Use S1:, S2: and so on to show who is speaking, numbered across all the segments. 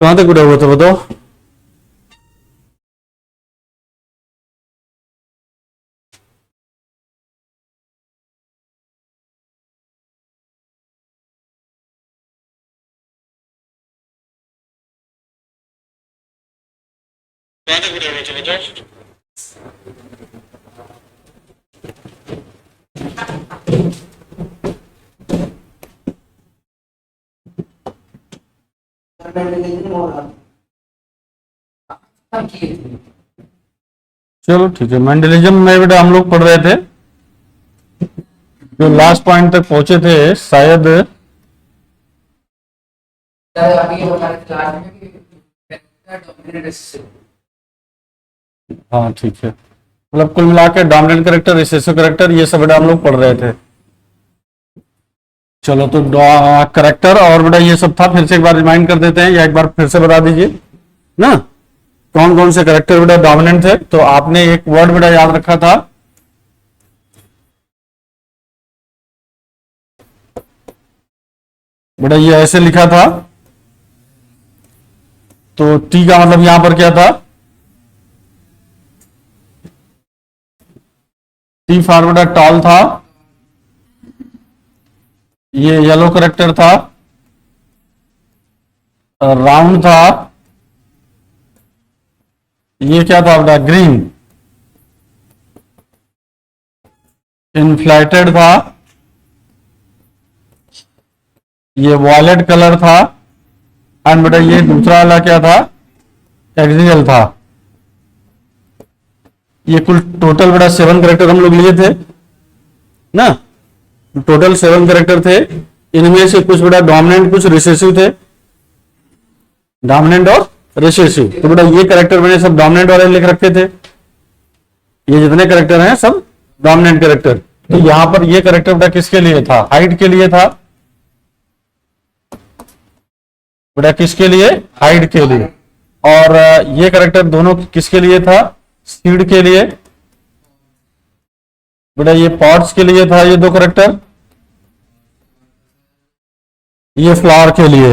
S1: कहां तक उड़ा हुआ था बताओ। कहां तक उड़ा हुआ था बताओ। चलो ठीक है, मेंडलिज्म में बेटा हम लोग पढ़ रहे थे, जो लास्ट पॉइंट तक पहुंचे थे शायद। हाँ ठीक है, मतलब कुल मिला के डोमिनेंट कैरेक्टर, रिसेसिव कैरेक्टर, ये सब बेटा हम लोग पढ़ रहे थे। चलो तो कैरेक्टर और बेटा ये सब था, फिर से एक बार रिमाइंड कर देते हैं, या एक बार फिर से बता दीजिए ना, कौन कौन से कैरेक्टर बेटा डोमिनेंट थे। तो आपने एक वर्ड बेटा याद रखा था, बेटा ये ऐसे लिखा था, तो टी का मतलब यहां पर क्या था, टी फॉर बेटा टॉल था, ये येलो कैरेक्टर था, राउंड था, ये क्या था बेटा ग्रीन, इन्फ्लेटेड था, ये वॉयलेट कलर था, एंड बेटा ये दूसरा वाला क्या था, एक्सियल था। ये कुल टोटल बेटा 7 कैरेक्टर हम लोग लिए थे ना, टोटल 7 कैरेक्टर थे। इनमें से कुछ बेटा डोमिनेंट, कुछ रिसेसिव थे, डोमिनेंट और रिसेसिव। तो बेटा ये कैरेक्टर मैंने सब डोमिनेंट वाले लिख रखे थे, ये जितने कैरेक्टर हैं सब डोमिनेंट कैरेक्टर। तो यहां पर ये कैरेक्टर बेटा किसके लिए था, हाइट के लिए था बेटा, किसके लिए, हाइट के लिए। और ये कैरेक्टर दोनों किसके लिए था, सीड के लिए बेटा, ये पॉट्स के लिए था ये दो कैरेक्टर, ये फ्लावर के लिए,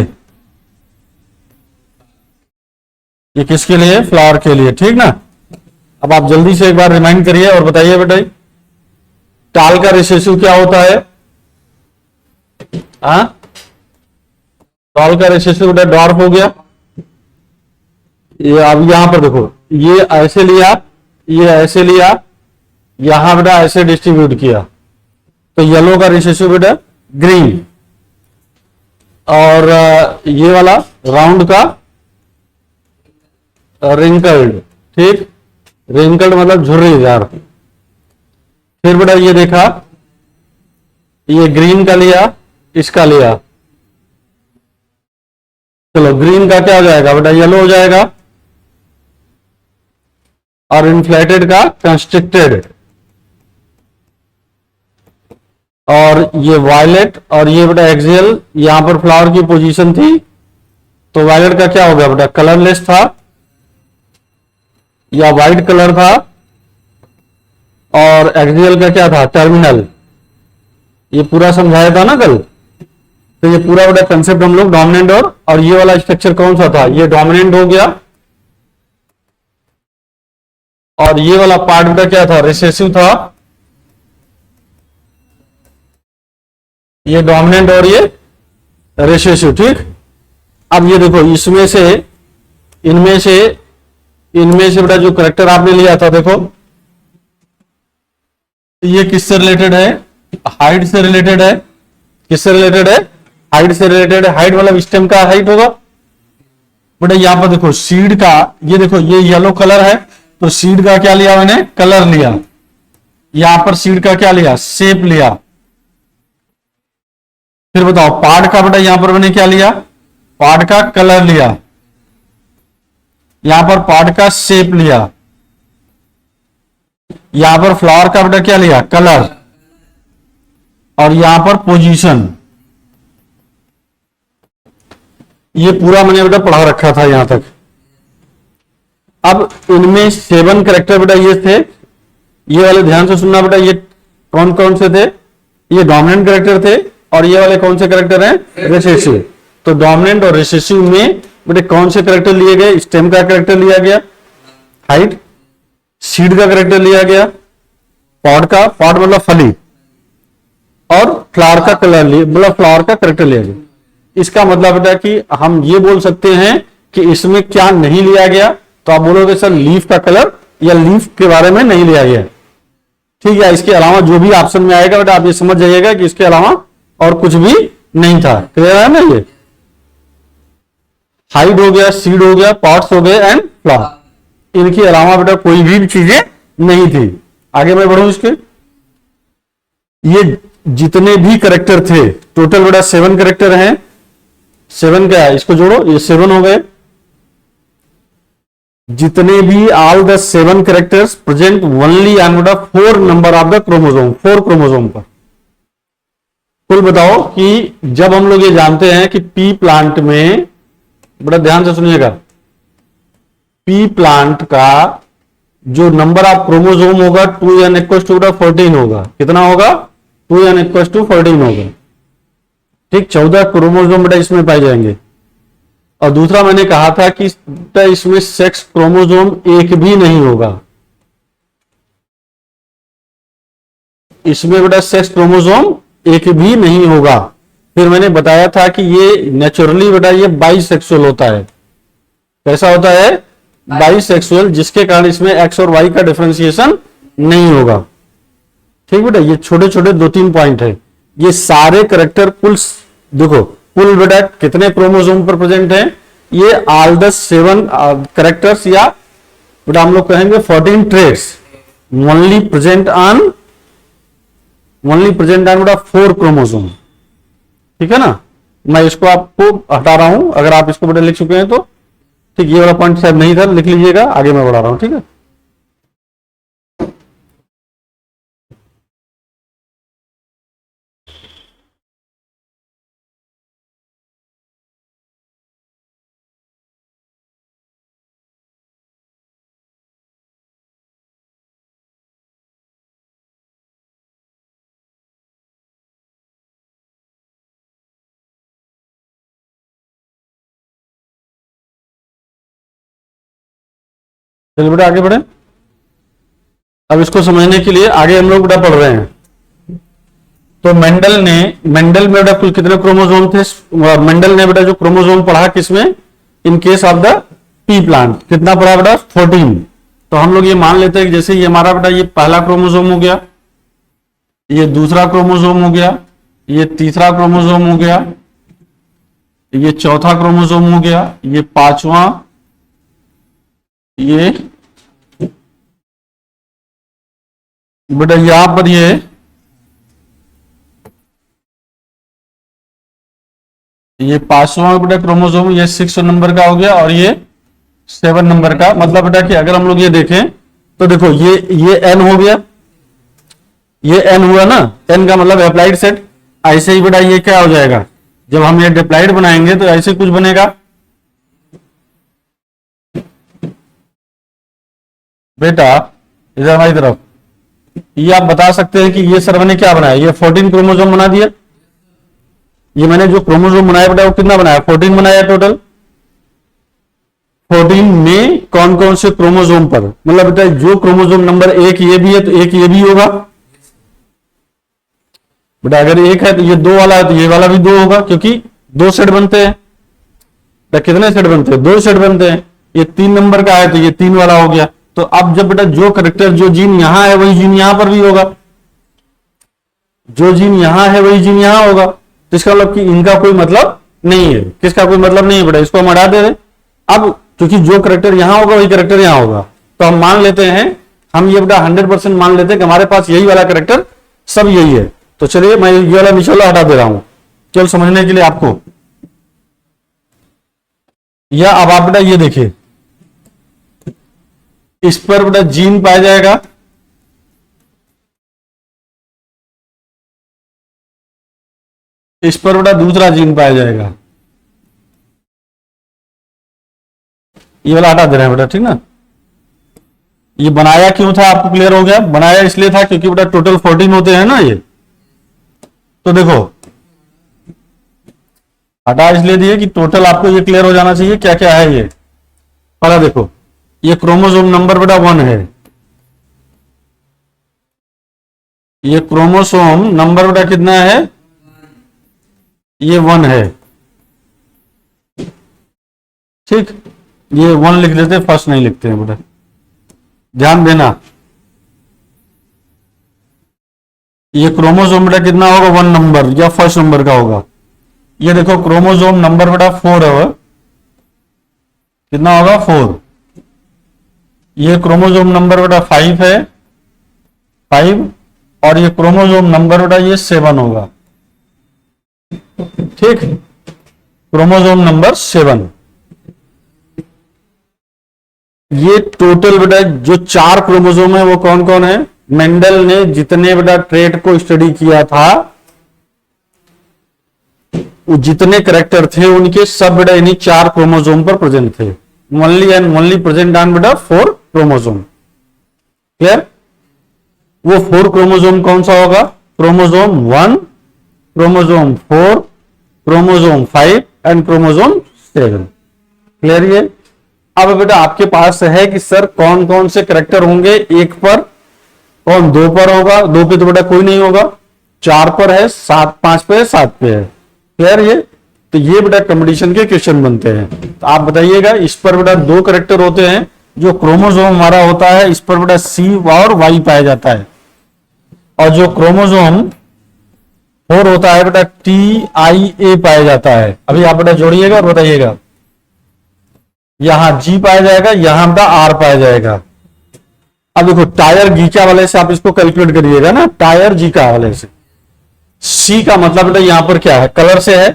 S1: ये किसके लिए, फ्लावर के लिए, ठीक ना। अब आप जल्दी से एक बार रिमाइंड करिए और बताइए बेटा, टाल का रिसेसिव क्या होता है, हाँ, टाल का रिसेसिव बेटा डॉर्फ हो गया। ये अब यहां पर देखो, ये ऐसे लिया, ये ऐसे लिया, यहां बेटा ऐसे डिस्ट्रीब्यूट किया, तो येलो का रिसेसिव बेटा ग्रीन, और ये वाला राउंड का रिंकल्ड, ठीक, रिंकल्ड मतलब झुर्रीदार। फिर बेटा ये देखा, ये ग्रीन का लिया, इसका लिया, चलो ग्रीन का क्या हो जाएगा बेटा, येलो हो जाएगा, और इन्फ्लेटेड का कंस्ट्रिक्टेड, और ये वायलेट, और ये बेटा एक्सियल, यहां पर फ्लावर की पोजीशन थी, तो वायलेट का क्या हो गया बेटा, कलरलेस था या वाइट कलर था, और एक्सियल का क्या था, टर्मिनल। ये पूरा समझाया था ना कल, तो ये पूरा बेटा कंसेप्ट हम लोग डोमिनेंट और ये वाला स्ट्रक्चर कौन सा था, ये डोमिनेंट हो गया, और ये वाला पार्ट बेटा क्या था, रिसेसिव था, ये डोमिनेंट और ये रिसेसिव, ठीक। अब ये देखो, इसमें से इनमें से बेटा जो कैरेक्टर आपने लिया था, देखो ये किससे रिलेटेड है, हाइट से रिलेटेड है, किससे रिलेटेड है, हाइट से रिलेटेड है। हाइट मतलब स्टेम का हाइट होगा बेटा। यहां पर देखो सीड का, ये देखो ये येलो कलर है, तो सीड का क्या लिया मैंने, कलर लिया। यहां पर सीड का क्या लिया, शेप लिया। फिर बताओ पार्ट का बेटा, यहां पर मैंने क्या लिया, पार्ट का कलर लिया, यहां पर पार्ट का शेप लिया, यहां पर फ्लावर का बेटा क्या लिया, कलर, और यहां पर पोजीशन। ये पूरा मैंने बेटा पढ़ा रखा था यहां तक। अब इनमें 7 कैरेक्टर बेटा ये थे, ये वाले ध्यान से सुनना बेटा, ये कौन कौन से थे? ये डोमिनेंट कैरेक्टर थे, और ये वाले कौन से कैरेक्टर हैं? रिसेसिव। तो डोमिनेंट और रिसेसिव में बेटे कौन से कैरेक्टर लिए गए? स्टेम का कैरेक्टर लिया गया, हाइट, सीड का कैरेक्टर लिया गया, पॉड का, पॉड मतलब फली, और फ्लावर का कलर लिया, मतलब फ्लावर का कैरेक्टर लिया गया। इसका मतलब बेटा कि हम ये बोल सकते हैं कि इसमें क्या नहीं लिया गया, तो आप बोलोगे सर लीफ का कलर या लीफ के बारे में नहीं लिया गया, ठीक है। इसके अलावा जो भी ऑप्शन में आएगा बेटा आप ये समझ जाइएगा कि इसके अलावा और कुछ भी नहीं था। क्लियर है ना? ये हाइड हो गया, सीड हो गया, पॉट्स हो गए एंड फ्लावर, इनके अलावा बेटा कोई भी चीजें नहीं थी। आगे मैं बढ़ूं इसके, ये जितने भी कैरेक्टर थे टोटल बेटा 7 कैरेक्टर हैं। 7 क्या है? इसको जोड़ो, ये 7 हो गए। जितने भी all the 7 characters present only on बेटा 4 number of the chromosome, 4 chromosome पर। कुल बताओ कि जब हम लोग ये जानते हैं कि पी प्लांट में, बड़ा ध्यान से सुनिएगा, पी प्लांट का जो नंबर ऑफ क्रोमोसोम होगा 2n = 14 होगा। कितना होगा? 2n = 14 होगा, ठीक। 14 क्रोमोसोम बेटा इसमें पाए जाएंगे। और दूसरा मैंने कहा था कि इसमें सेक्स क्रोमोसोम एक भी नहीं होगा, इसमें बेटा सेक्स क्रोमोसोम एक भी नहीं होगा। फिर मैंने बताया था कि ये नेचुरली बेटा ये बाइसेक्सुअल होता है। कैसा होता है? बाइसेक्सुअल, जिसके कारण इसमें एक्स और वाई का डिफरेंशिएशन नहीं होगा, ठीक बेटा। ये छोटे छोटे 2-3 पॉइंट है। ये सारे कैरेक्टर कुल देखो, कुल बेटा कितने क्रोमोसोम पर प्रेजेंट है? ये ऑल द 7 कैरेक्टर्स, या बेटा हम लोग कहेंगे 14 ट्रेट्स ओनली प्रेजेंट ऑन बेटा 4 क्रोमोसोम, ठीक है ना। मैं इसको आपको हटा रहा हूं, अगर आप इसको बेटा लिख चुके हैं तो ठीक। ये वाला पॉइंट शायद नहीं था, लिख लीजिएगा, आगे मैं बढ़ा रहा हूं, ठीक है। चलिए बेटा आगे बढ़े। अब इसको समझने के लिए आगे हम लोग बेटा पढ़ रहे हैं। तो मेंडल में बेटा कुल कितने क्रोमोसोम थे? मेंडल ने बेटा जो क्रोमोसोम पढ़ा किसमें? In case of the P plant, कितना पढ़ा बेटा? 14। तो हम लोग ये मान लेते हैं कि जैसे ये हमारा बेटा ये पहला क्रोमोसोम हो गया, ये दूसरा क्रोमोसोम हो गया, ये तीसरा क्रोमोसोम हो गया, ये चौथा क्रोमोसोम हो गया, ये पांचवा, ये बेटा यहां पर ये पांचवा बेटा क्रोमोसोम, ये 6 नंबर का हो गया, और ये 7 नंबर का। मतलब बेटा कि अगर हम लोग ये देखें तो देखो ये n हो गया, ये n हुआ ना, n का मतलब एप्लाइड सेट। ऐसे ही बेटा ये क्या हो जाएगा? जब हम ये डिप्लाइड बनाएंगे तो ऐसे कुछ बनेगा बेटा। इधर हमारी तरफ ये आप बता सकते हैं कि ये सर मैंने क्या बनाया? ये 14 क्रोमोसोम बना दिया। ये मैंने जो क्रोमोसोम बनाया बेटा वो कितना बनाया? 14 बनाया टोटल। 14 में कौन कौन से क्रोमोसोम पर, मतलब बेटा जो क्रोमोसोम नंबर 1 ये भी है तो एक ये भी होगा बेटा। अगर 1 है तो ये 2 वाला है तो ये वाला भी 2 होगा, क्योंकि 2 सेट बनते हैं। तो कितने सेट बनते हैं? 2 सेट बनते हैं। ये 3 नंबर का है तो ये 3 वाला हो गया। तो अब जब बेटा जो करेक्टर, जो जीन यहां है वही जीन यहां पर भी होगा, जो जीन यहां है वही जीन यहां होगा। तो इसका मतलब कि इनका कोई मतलब नहीं है। किसका कोई मतलब नहीं है बेटा? इसको हम हटा दे रहे। अब क्योंकि जो करेक्टर यहां होगा वही करेक्टर यहां होगा, तो हम मान लेते हैं, हम ये बेटा 100% मान लेते हैं कि हमारे पास यही वाला करेक्टर सब यही है। तो चलिए मैं ये वाला नीचे वाला हटा दे रहा हूं केवल समझने के लिए आपको। या अब आप बेटा ये देखिए, इस पर बेटा जीन पाया जाएगा, इस पर बेटा दूसरा जीन पाया जाएगा। ये वाला हटा दे रहे हैं बेटा, ठीक ना। ये बनाया क्यों था आपको क्लियर हो गया? बनाया इसलिए था क्योंकि बेटा टोटल 14 होते हैं ना ये। तो देखो हटा इसलिए दिए कि टोटल आपको ये क्लियर हो जाना चाहिए क्या क्या है ये। पहला देखो ये क्रोमोसोम नंबर बेटा 1 है। ये क्रोमोसोम नंबर बेटा कितना है? ये 1 है, ठीक। ये 1 लिख देते, फर्स्ट नहीं लिखते हैं बेटा, ध्यान देना। ये क्रोमोसोम बेटा कितना होगा? 1 नंबर या फर्स्ट नंबर का होगा। ये देखो क्रोमोसोम नंबर बेटा 4 है, कितना होगा? 4। ये क्रोमोसोम नंबर बेटा 5 है, 5। और ये क्रोमोसोम नंबर बेटा ये 7 होगा, ठीक। Chromosome number 7। ये टोटल बेटा जो 4 क्रोमोसोम है वो कौन कौन है? मेंडल ने जितने बेटा ट्रेट को स्टडी किया था, वो जितने करेक्टर थे उनके सब बेटा इन्हीं 4 क्रोमोसोम पर प्रेजेंट थे। Only and only present on बेटा 4 क्रोमोसोम। क्लियर? वो 4 क्रोमोसोम कौन सा होगा? Chromosome 1, chromosome 4, chromosome 5 and chromosome 7। Clear? ये अब बेटा आपके पास है कि सर कौन कौन से करेक्टर होंगे 1 पर, कौन 2 पर होगा? 2 पे तो बेटा कोई नहीं होगा, 4 पर है, 5 पे है, 7 पे है। क्लियर? ये तो ये बेटा कंपटीशन के क्वेश्चन बनते हैं। तो आप बताइएगा इस पर बेटा 2 करेक्टर होते हैं, जो क्रोमोसोम हमारा होता है इस पर बेटा C और Y पाया जाता है, और जो क्रोमोसोम 4 होता है बेटा TIA पाया जाता है। अभी आप बेटा जोड़िएगा और बताइएगा, यहां G पाया जाएगा, यहां बेटा R पाया जाएगा। अब देखो टायर गीचा वाले से आप इसको कैलकुलेट करिएगा ना, टायर जी का वाले से। C का मतलब बेटा यहां पर क्या है? कलर से है।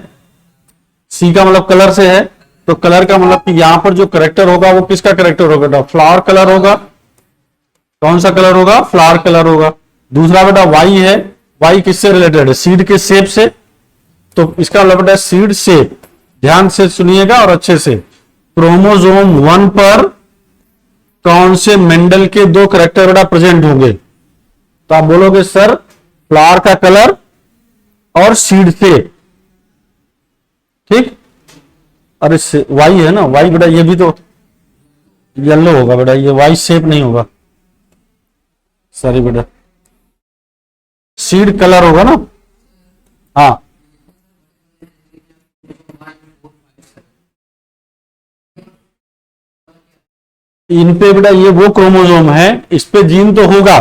S1: C का मतलब कलर से है, तो कलर का मतलब कि यहां पर जो करेक्टर होगा वो किसका करेक्टर होगा? बेटा फ्लावर कलर होगा। कौन सा कलर होगा? फ्लावर कलर होगा। दूसरा बेटा Y है, Y किससे रिलेटेड है? सीड के शेप से। तो इसका मतलब बेटा सीड शेप, ध्यान से सुनिएगा और अच्छे से। क्रोमोसोम 1 पर कौन से मेंडल के 2 करेक्टर बेटा प्रेजेंट होंगे? तो आप बोलोगे सर फ्लावर का कलर और सीड शेप, ठीक। अरे वाई है ना, वाई बेटा ये भी तो येलो होगा बेटा, ये वाई शेप नहीं होगा, सॉरी बेटा, सीड कलर होगा ना। हाँ इन पे बेटा ये वो क्रोमोसोम है, इस पे जीन तो होगा,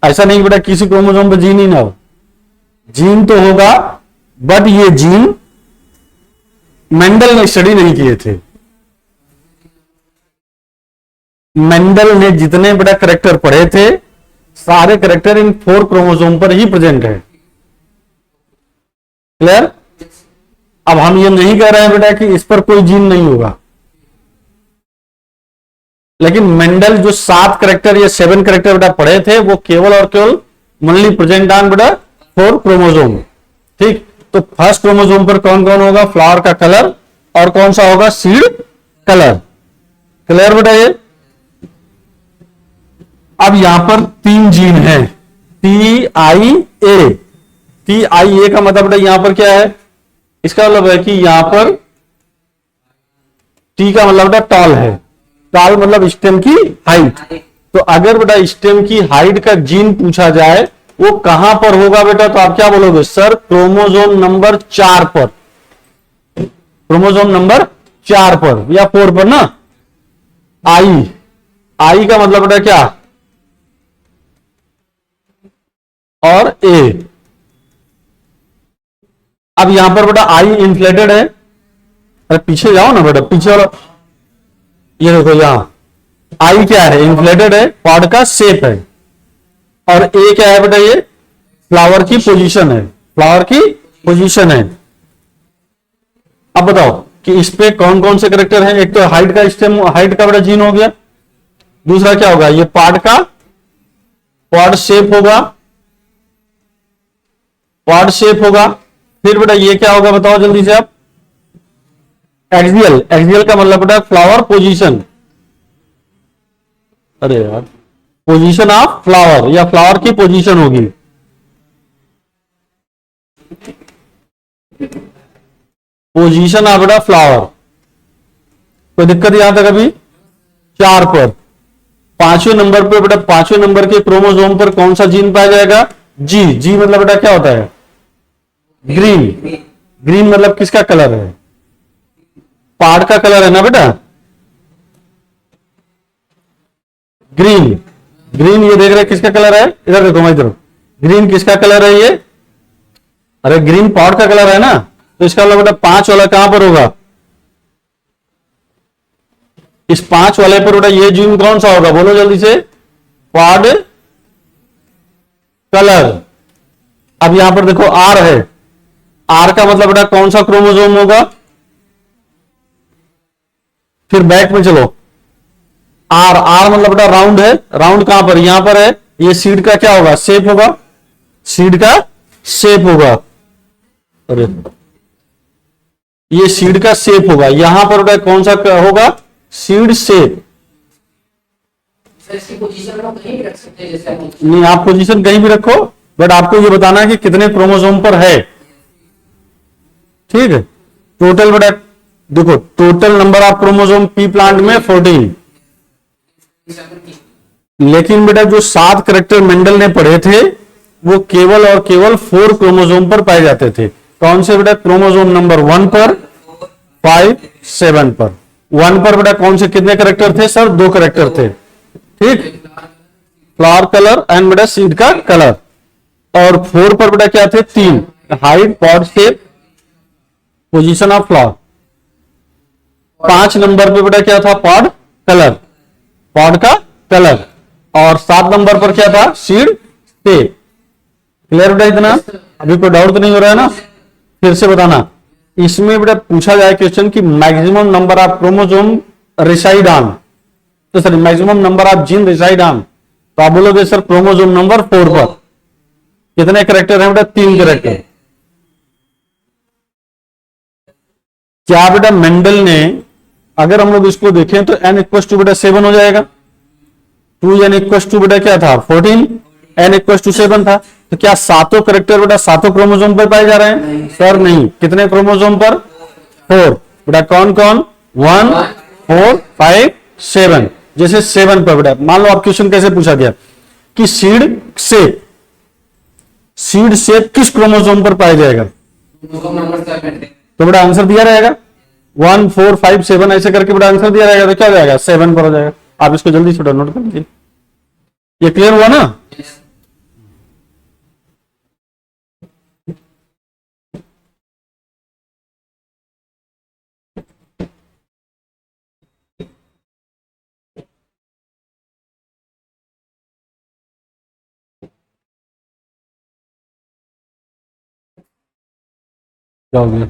S1: ऐसा नहीं बेटा किसी क्रोमोसोम पे जीन ही ना हो, जीन तो होगा, बट ये जीन मेंडल ने स्टडी नहीं किए थे। मेंडल ने जितने बेटा करेक्टर पढ़े थे सारे करेक्टर इन 4 क्रोमोसोम पर ही प्रेजेंट है। क्लियर? अब हम ये नहीं कह रहे हैं बेटा कि इस पर कोई जीन नहीं होगा, लेकिन मेंडल जो 7 करेक्टर या 7 करेक्टर बेटा पढ़े थे वो केवल और केवल ओनली प्रेजेंट ऑन बेटा 4 क्रोमोसोम, ठीक। तो फर्स्ट क्रोमोसोम पर कौन कौन होगा? फ्लावर का कलर, और कौन सा होगा? Seed colour. क्लियर बेटा? ये अब यहां पर 3 जीन है, TIA। TIA का मतलब बेटा यहां पर क्या है? इसका मतलब है कि यहां पर T का मतलब बेटा टॉल है, टॉल मतलब स्टेम की हाइट। तो अगर बेटा स्टेम की हाइट का जीन पूछा जाए वो कहां पर होगा बेटा, तो आप क्या बोलोगे? सर क्रोमोसोम नंबर 4 पर, क्रोमोसोम नंबर 4 पर या 4 पर ना। आई का मतलब बेटा क्या? और ए। अब यहां पर बेटा आई इन्फ्लेटेड है, अरे पीछे जाओ ना बेटा, पीछे वाला ये देखो, यहां आई क्या है? इन्फ्लेटेड है, पॉड का शेप है, और ए क्या है बेटा? ये फ्लावर की पोजीशन है, फ्लावर की पोजीशन है। अब बताओ कि इस पे कौन कौन से करेक्टर हैं? एक तो हाइट का स्टेम, हाइट का बेटा जीन हो गया, दूसरा क्या होगा? ये पॉड का, पॉड शेप होगा, पॉड शेप होगा, फिर बेटा ये क्या होगा बताओ जल्दी से आप। एक्सियल, एक्सियल का मतलब बेटा फ्लावर पोजीशन। अरे यार, पोजीशन ऑफ फ्लावर या फ्लावर की पोजीशन होगी। पोजीशन ऑफ बेटा फ्लावर। कोई दिक्कत यहां तक अभी? 4 पर, पांचवें नंबर पे बेटा, पांचवें नंबर के क्रोमोसोम पर कौन सा जीन पाया जाएगा? जी। जी मतलब बेटा क्या होता है? ग्रीन। ग्रीन मतलब किसका कलर है? पार्ट का कलर है ना बेटा, ग्रीन। ग्रीन ये देख रहे हैं किसका कलर है? इधर देखो, मैं इधर। ग्रीन किसका कलर है ये? अरे ग्रीन पॉट का कलर है ना, तो इसका मतलब बेटा 5 वाला कहां पर होगा? इस 5 वाले पर बेटा ये जीन कौन सा होगा? बोलो जल्दी से। Pod colour. अब यहां पर देखो आर है, आर का मतलब बेटा कौन सा क्रोमोसोम होगा? फिर बैक में चलो। आर, आर मतलब बेटा राउंड है, राउंड कहां पर? यहां पर है। ये सीड का क्या होगा? शेप होगा। सीड का शेप होगा। अरे ये सीड का शेप होगा, यहां पर बेटा कौन सा होगा? Seed shape.
S2: इसकी पोजीशन को कहीं भी रख सकते हैं जैसे
S1: नहीं, आप पोजीशन कहीं भी रखो, बट आपको ये बताना है कि कितने क्रोमोसोम पर है। ठीक है, टोटल बेटा देखो, total number of chromosome P plant में 14। लेकिन बेटा जो 7 करेक्टर मेंडल ने पढ़े थे वो केवल और केवल 4 क्रोमोसोम पर पाए जाते थे। कौन से बेटा? क्रोमोसोम नंबर 1 पर, 5, 7 पर। 1 पर बेटा कौन से कितने करेक्टर थे सर? 2 करेक्टर थे। ठीक, फ्लावर कलर एंड बेटा सीड का कलर। और 4 पर बेटा क्या थे? 3, height, pod shape, position of flower. 5 number पे बेटा क्या था? पॉड कलर, पॉड का कलर। और 7 नंबर पर क्या था? Seed shape. क्लियर बेटा इतना? अभी कोई डाउट तो नहीं हो रहा है ना? फिर से बताना। इसमें बेटा पूछा जाए क्वेश्चन कि maximum number of chromosome reside on, तो sir maximum number of gene reside on, तो आप बोलोगे सर क्रोमोसोम नंबर 4 पर। कितने करेक्टर हैं बेटा? 3 करेक्टर। क्या बेटा मेंडल ने, अगर हम लोग इसको देखें तो n इक्वल टू बेटा 7 हो जाएगा। 2n इक्वल टू बेटा क्या था? 14। n इक्वल टू 7 था। तो क्या सातों करेक्टर बेटा सातों क्रोमोसोम पर पाए जा रहे हैं? सर नहीं। कितने क्रोमोसोम पर? 4। बेटा कौन कौन? 1, 4, 5, 7। जैसे 7 पर बेटा मान लो, आप क्वेश्चन कैसे पूछा गया कि सीड शेप किस क्रोमोसोम पर पाया जाएगा?
S2: नंबर 7
S1: तो बेटा आंसर दिया रहेगा 1, 4, 5, 7 ऐसे करके बेटा आंसर दिया रहेगा, तो क्या हो जाएगा? 7 पर हो जाएगा। आप इसको जल्दी से नोट कर लीजिए। ये क्लियर हुआ ना? क्या हो गया?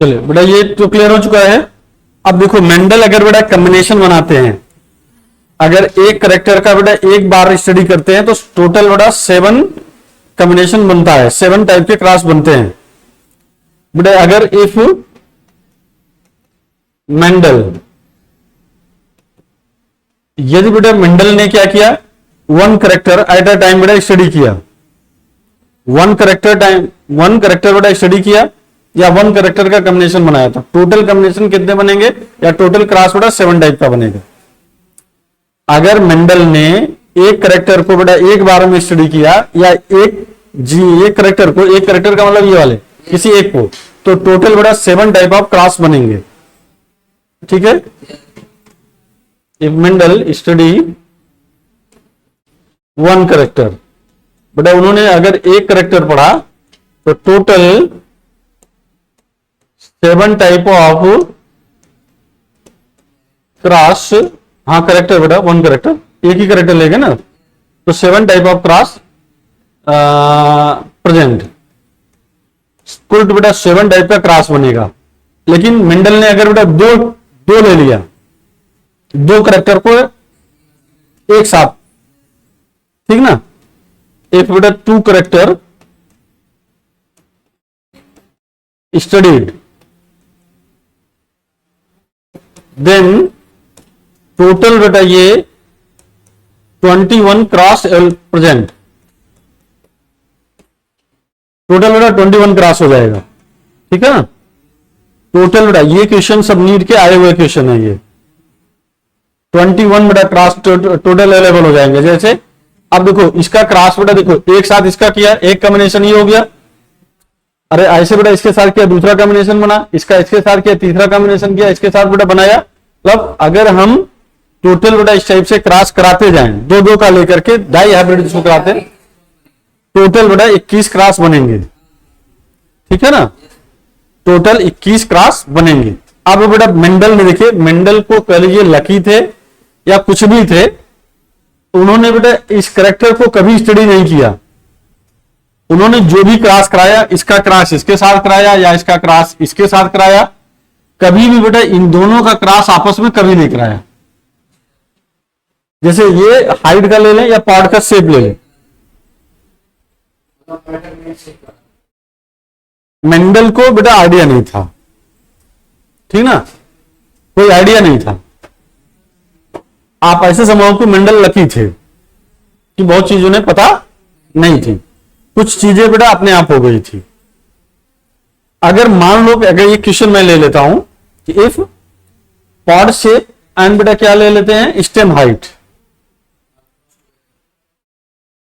S1: चलिए बेटा ये तो क्लियर हो चुका है। अब देखो मेंडल अगर बेटा कॉम्बिनेशन बनाते हैं, अगर एक करेक्टर का बेटा एक बार स्टडी करते हैं तो टोटल बेटा 7 कॉम्बिनेशन बनता है, 7 टाइप के क्रॉस बनते हैं बेटा। अगर इफ मेंडल, यदि बेटा मेंडल ने क्या किया, 1 करेक्टर एट अ टाइम बेटा स्टडी किया, 1 करेक्टर बेटा स्टडी किया या 1 करेक्टर का कॉम्बिनेशन बनाया, था टोटल कॉम्बिनेशन कितने बनेंगे या टोटल क्रॉस बेटा 7 टाइप का बनेगा। अगर मेंडल ने एक करेक्टर को बेटा एक बार में स्टडी किया या एक करेक्टर का मतलब ये वाले किसी एक को, तो टोटल बेटा 7 टाइप ऑफ क्रॉस बनेंगे। ठीक है, इफ मेंडल स्टडी 1 करेक्टर, बेटा उन्होंने अगर एक करेक्टर पढ़ा तो टोटल 7 टाइप ऑफ क्रॉस, हाँ करेक्टर बेटा 1 करेक्टर, एक ही करेक्टर लेंगे ना, तो 7 टाइप ऑफ क्रॉस प्रेजेंट, कुल बेटा 7 टाइप का क्रॉस बनेगा। लेकिन मेंडल ने अगर बेटा दो ले लिया, 2 करेक्टर को एक साथ, ठीक ना, एक बेटा 2 करेक्टर स्टडीड, देन टोटल बेटा ये 21 क्रॉस प्रेजेंट, टोटल बेटा 21 क्रॉस हो जाएगा। ठीक है ना, टोटल बेटा ये क्वेश्चन सब नीट के आए हुए क्वेश्चन है, ये 21 बेटा क्रॉस टोटल अवेलेबल हो जाएंगे। जैसे अब देखो इसका क्रॉस बेटा देखो एक साथ इसका किया, एक कॉम्बिनेशन ये हो गया, अरे ऐसे बेटा इसके साथ किया दूसरा कॉम्बिनेशन बना, इसका इसके साथ किया तीसरा कॉम्बिनेशन किया, इसके साथ बेटा बनाया। मतलब अगर हम टोटल बेटा इस टाइप से क्रॉस कराते जाएं, 2-2 का लेकर के डाई हाइब्रिड इसको कराते, टोटल बेटा 21 क्रॉस बनेंगे। ठीक है ना, टोटल 21 क्रॉस बनेंगे। अब बेटा मेंडल ने देखिए, मेंडल को कह लीजिए लकी थे या कुछ भी थे, उन्होंने बेटा इस करेक्टर को कभी स्टडी नहीं किया, उन्होंने जो भी क्रॉस कराया, इसका क्रॉस इसके साथ कराया या इसका क्रॉस इसके साथ कराया, कभी भी बेटा इन दोनों का क्रॉस आपस में कभी नहीं कराया। जैसे ये हाइट का ले लें या पॉड का शेप ले लें, मेंडल को बेटा आइडिया नहीं था, ठीक ना, कोई आइडिया नहीं था। आप ऐसे समझो कि मेंडल लकी थे कि बहुत चीजों ने पता नहीं थी, कुछ चीजें बेटा अपने आप हो गई थी। अगर मान लो अगर ये क्वेश्चन मैं ले लेता हूं कि इफ पॉड शेप एंड बेटा क्या ले लेते हैं, stem height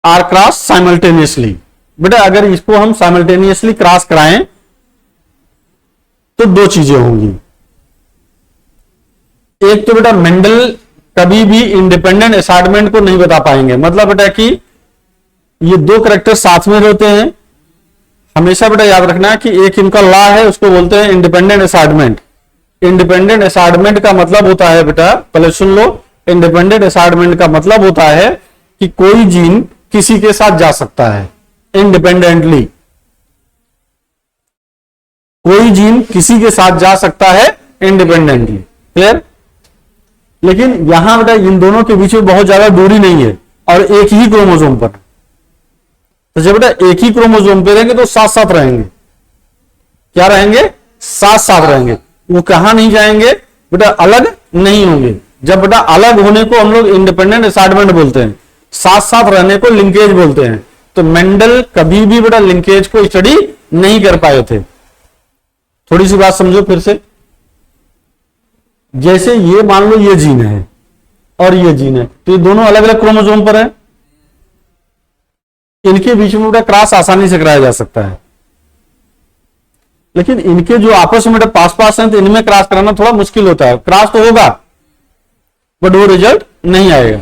S1: are cross simultaneously, बेटा अगर इसको हम साइमल्टेनियसली क्रॉस कराएं तो 2 चीजें होंगी। एक तो बेटा मेंडल कभी भी इंडिपेंडेंट असाइनमेंट को नहीं बता पाएंगे, मतलब बेटा कि ये 2 करेक्टर साथ में रहते हैं, हमेशा बेटा याद रखना कि एक इनका लॉ है, उसको बोलते हैं इंडिपेंडेंट असाइनमेंट। इंडिपेंडेंट असाइनमेंट का मतलब होता है बेटा, पहले सुन लो, इंडिपेंडेंट असाइनमेंट का मतलब होता है कि कोई जीन किसी के साथ जा सकता है इंडिपेंडेंटली, कोई जीन किसी के साथ जा सकता है इंडिपेंडेंटली, क्लियर। लेकिन यहां बेटा इन दोनों के बीच में बहुत ज्यादा दूरी नहीं है और एक ही क्रोमोसोम पर, तो जब बेटा एक ही क्रोमोसोम पे रहेंगे तो साथ साथ रहेंगे, क्या रहेंगे, साथ साथ रहेंगे, वो कहां नहीं जाएंगे बेटा, अलग नहीं होंगे। जब बेटा अलग होने को हम लोग इंडिपेंडेंट असाइनमेंट बोलते हैं, साथ साथ रहने को लिंकेज बोलते हैं। तो मेंडल कभी भी बेटा लिंकेज को स्टडी नहीं कर पाए थे। थोड़ी सी बात समझो फिर से, जैसे ये मान लो ये जीन है और ये जीन है, तो ये दोनों अलग अलग क्रोमोसोम पर है, इनके बीच में बेटा क्रॉस आसानी से कराया जा सकता है, लेकिन इनके जो आपस में बेटा पास पास हैं तो इनमें क्रॉस कराना थोड़ा मुश्किल होता है। क्रॉस तो होगा बट वो रिजल्ट नहीं आएगा।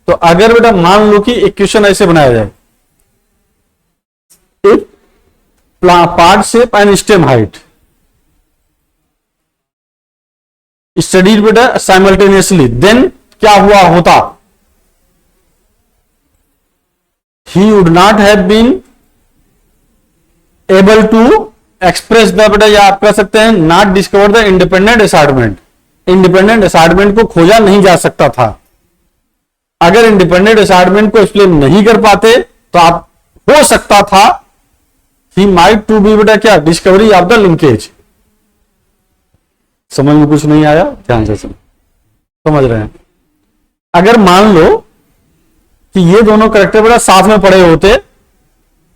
S1: तो अगर बेटा मान लो कि एक क्वेश्चन ऐसे बनाया जाए, if part shape and stem height studied बेटा साइमल्टेनियसली, देन क्या हुआ होता, he would not have been able to express the बेटा, या आप कह सकते हैं not discover the independent assortment. Independent assortment को खोजा नहीं जा सकता था। अगर इंडिपेंडेंट असार्टमेंट को एक्सप्लेन नहीं कर पाते तो आप हो सकता था ही माइट टू बी बेटा क्या, डिस्कवरी ऑफ द लिंकेज। समझ में कुछ नहीं आया, ध्यान से समझ रहे हैं। अगर मान लो कि ये दोनों करेक्टर बेटा साथ में पढ़े होते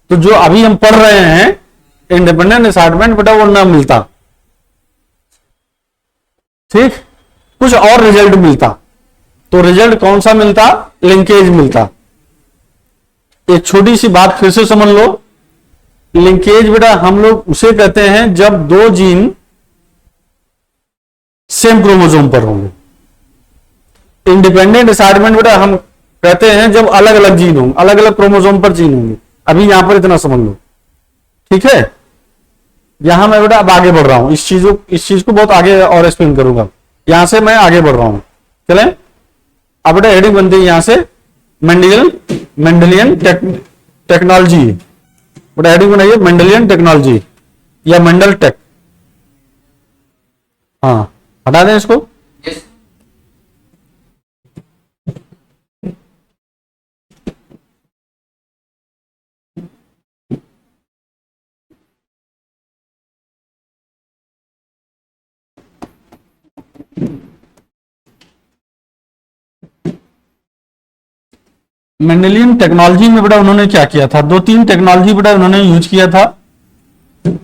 S1: तो जो अभी हम पढ़ रहे हैं इंडिपेंडेंट असार्टमेंट बेटा वो ना मिलता, ठीक, कुछ और रिजल्ट मिलता। तो रिजल्ट कौन सा मिलता? लिंकेज मिलता। एक छोटी सी बात फिर से समझ लो, लिंकेज बेटा हम लोग उसे कहते हैं जब दो जीन सेम क्रोमोसोम पर होंगे। इंडिपेंडेंट असार्टमेंट बेटा हम कहते हैं जब अलग अलग जीन होंगे, अलग अलग क्रोमोसोम पर जीन होंगे। अभी यहां पर इतना समझ लो, ठीक है। यहां मैं बेटा अब आगे बढ़ रहा हूं, इस चीज को बहुत आगे और एक्सप्लेन करूंगा। यहां से मैं आगे बढ़ रहा हूं, चलें। अब बेटा हेडिंग बनती है यहां से मेंडेलियन टेक्नोलॉजी। बेटा हेडिंग बनाइए मेंडेलियन टेक्नोलॉजी या मेंडल टेक। हाँ, हटा दें इसको।
S2: यस।
S1: मेंडेलियन टेक्नोलॉजी में बेटा उन्होंने क्या किया था, दो तीन टेक्नोलॉजी बेटा उन्होंने यूज किया था।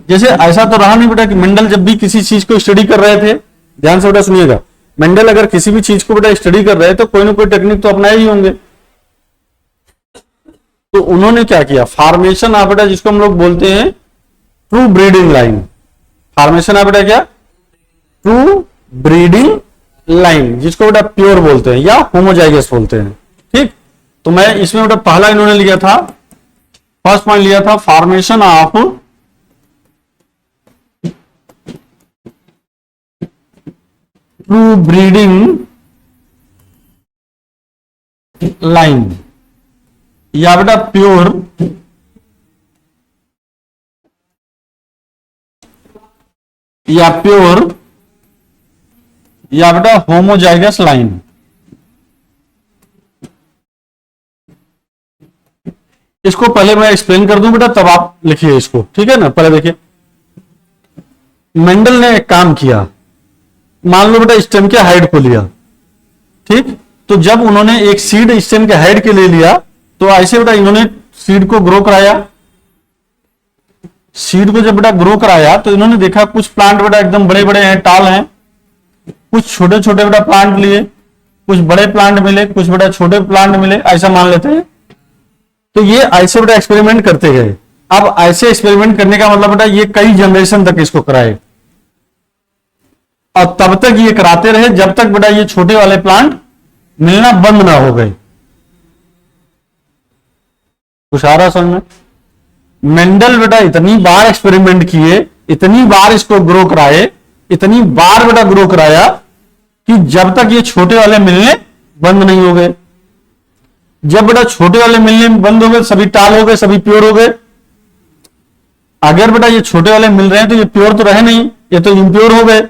S1: जैसे ऐसा तो रहा नहीं बेटा कि मेंडल जब भी किसी चीज को स्टडी कर रहे थे, ध्यान से बेटा सुनिएगा, मेंडल अगर किसी भी चीज को बेटा स्टडी कर रहे तो कोई ना कोई टेक्निक तो अपनाए ही होंगे। तो उन्होंने क्या किया, फॉर्मेशन आप बेटा जिसको हम लोग बोलते हैं ट्रू ब्रीडिंग लाइन। फॉर्मेशन आप बेटा क्या, ट्रू ब्रीडिंग लाइन, जिसको बेटा प्योर बोलते हैं या होमोजाइगस बोलते हैं, ठीक। तो मैं इसमें बेटा पहला इन्होंने लिया था, फर्स्ट पॉइंट लिया था formation of true breeding line या बेटा प्योर या बेटा होमोजाइगस लाइन। इसको पहले मैं एक्सप्लेन कर दूं बेटा, तब आप लिखिए इसको, ठीक है ना। पहले देखिए, मेंडल ने एक काम किया, मान लो बेटा स्टेम के हाइट को लिया, ठीक। तो जब उन्होंने एक सीड स्टेम के हाइट के ले लिया तो ऐसे बेटा इन्होंने सीड को ग्रो कराया। सीड को जब बेटा ग्रो कराया तो इन्होंने देखा कुछ प्लांट बेटा एकदम बड़े बड़े हैं, टाल हैं, कुछ छोटे छोटे बेटा प्लांट लिए, कुछ बड़े प्लांट मिले, कुछ बेटा छोटे प्लांट मिले, ऐसा मान लेते हैं। तो ये ऐसे बेटा एक्सपेरिमेंट करते गए। अब ऐसे एक्सपेरिमेंट करने का मतलब बेटा ये कई जनरेशन तक इसको कराए और तब तक ये कराते रहे जब तक बेटा ये छोटे वाले प्लांट मिलना बंद ना हो गए। कुछ आ रहा समझ में? मेंडल बेटा इतनी बार एक्सपेरिमेंट किए, इतनी बार इसको ग्रो कराए, इतनी बार बेटा ग्रो कराया कि जब तक ये छोटे वाले मिलने बंद नहीं हो गए। जब बेटा छोटे वाले मिलने बंद हो गए, सभी टाल हो गए, सभी प्योर हो गए। अगर बेटा ये छोटे वाले मिल रहे हैं तो ये प्योर तो रहे नहीं, ये तो इम्प्योर हो गए।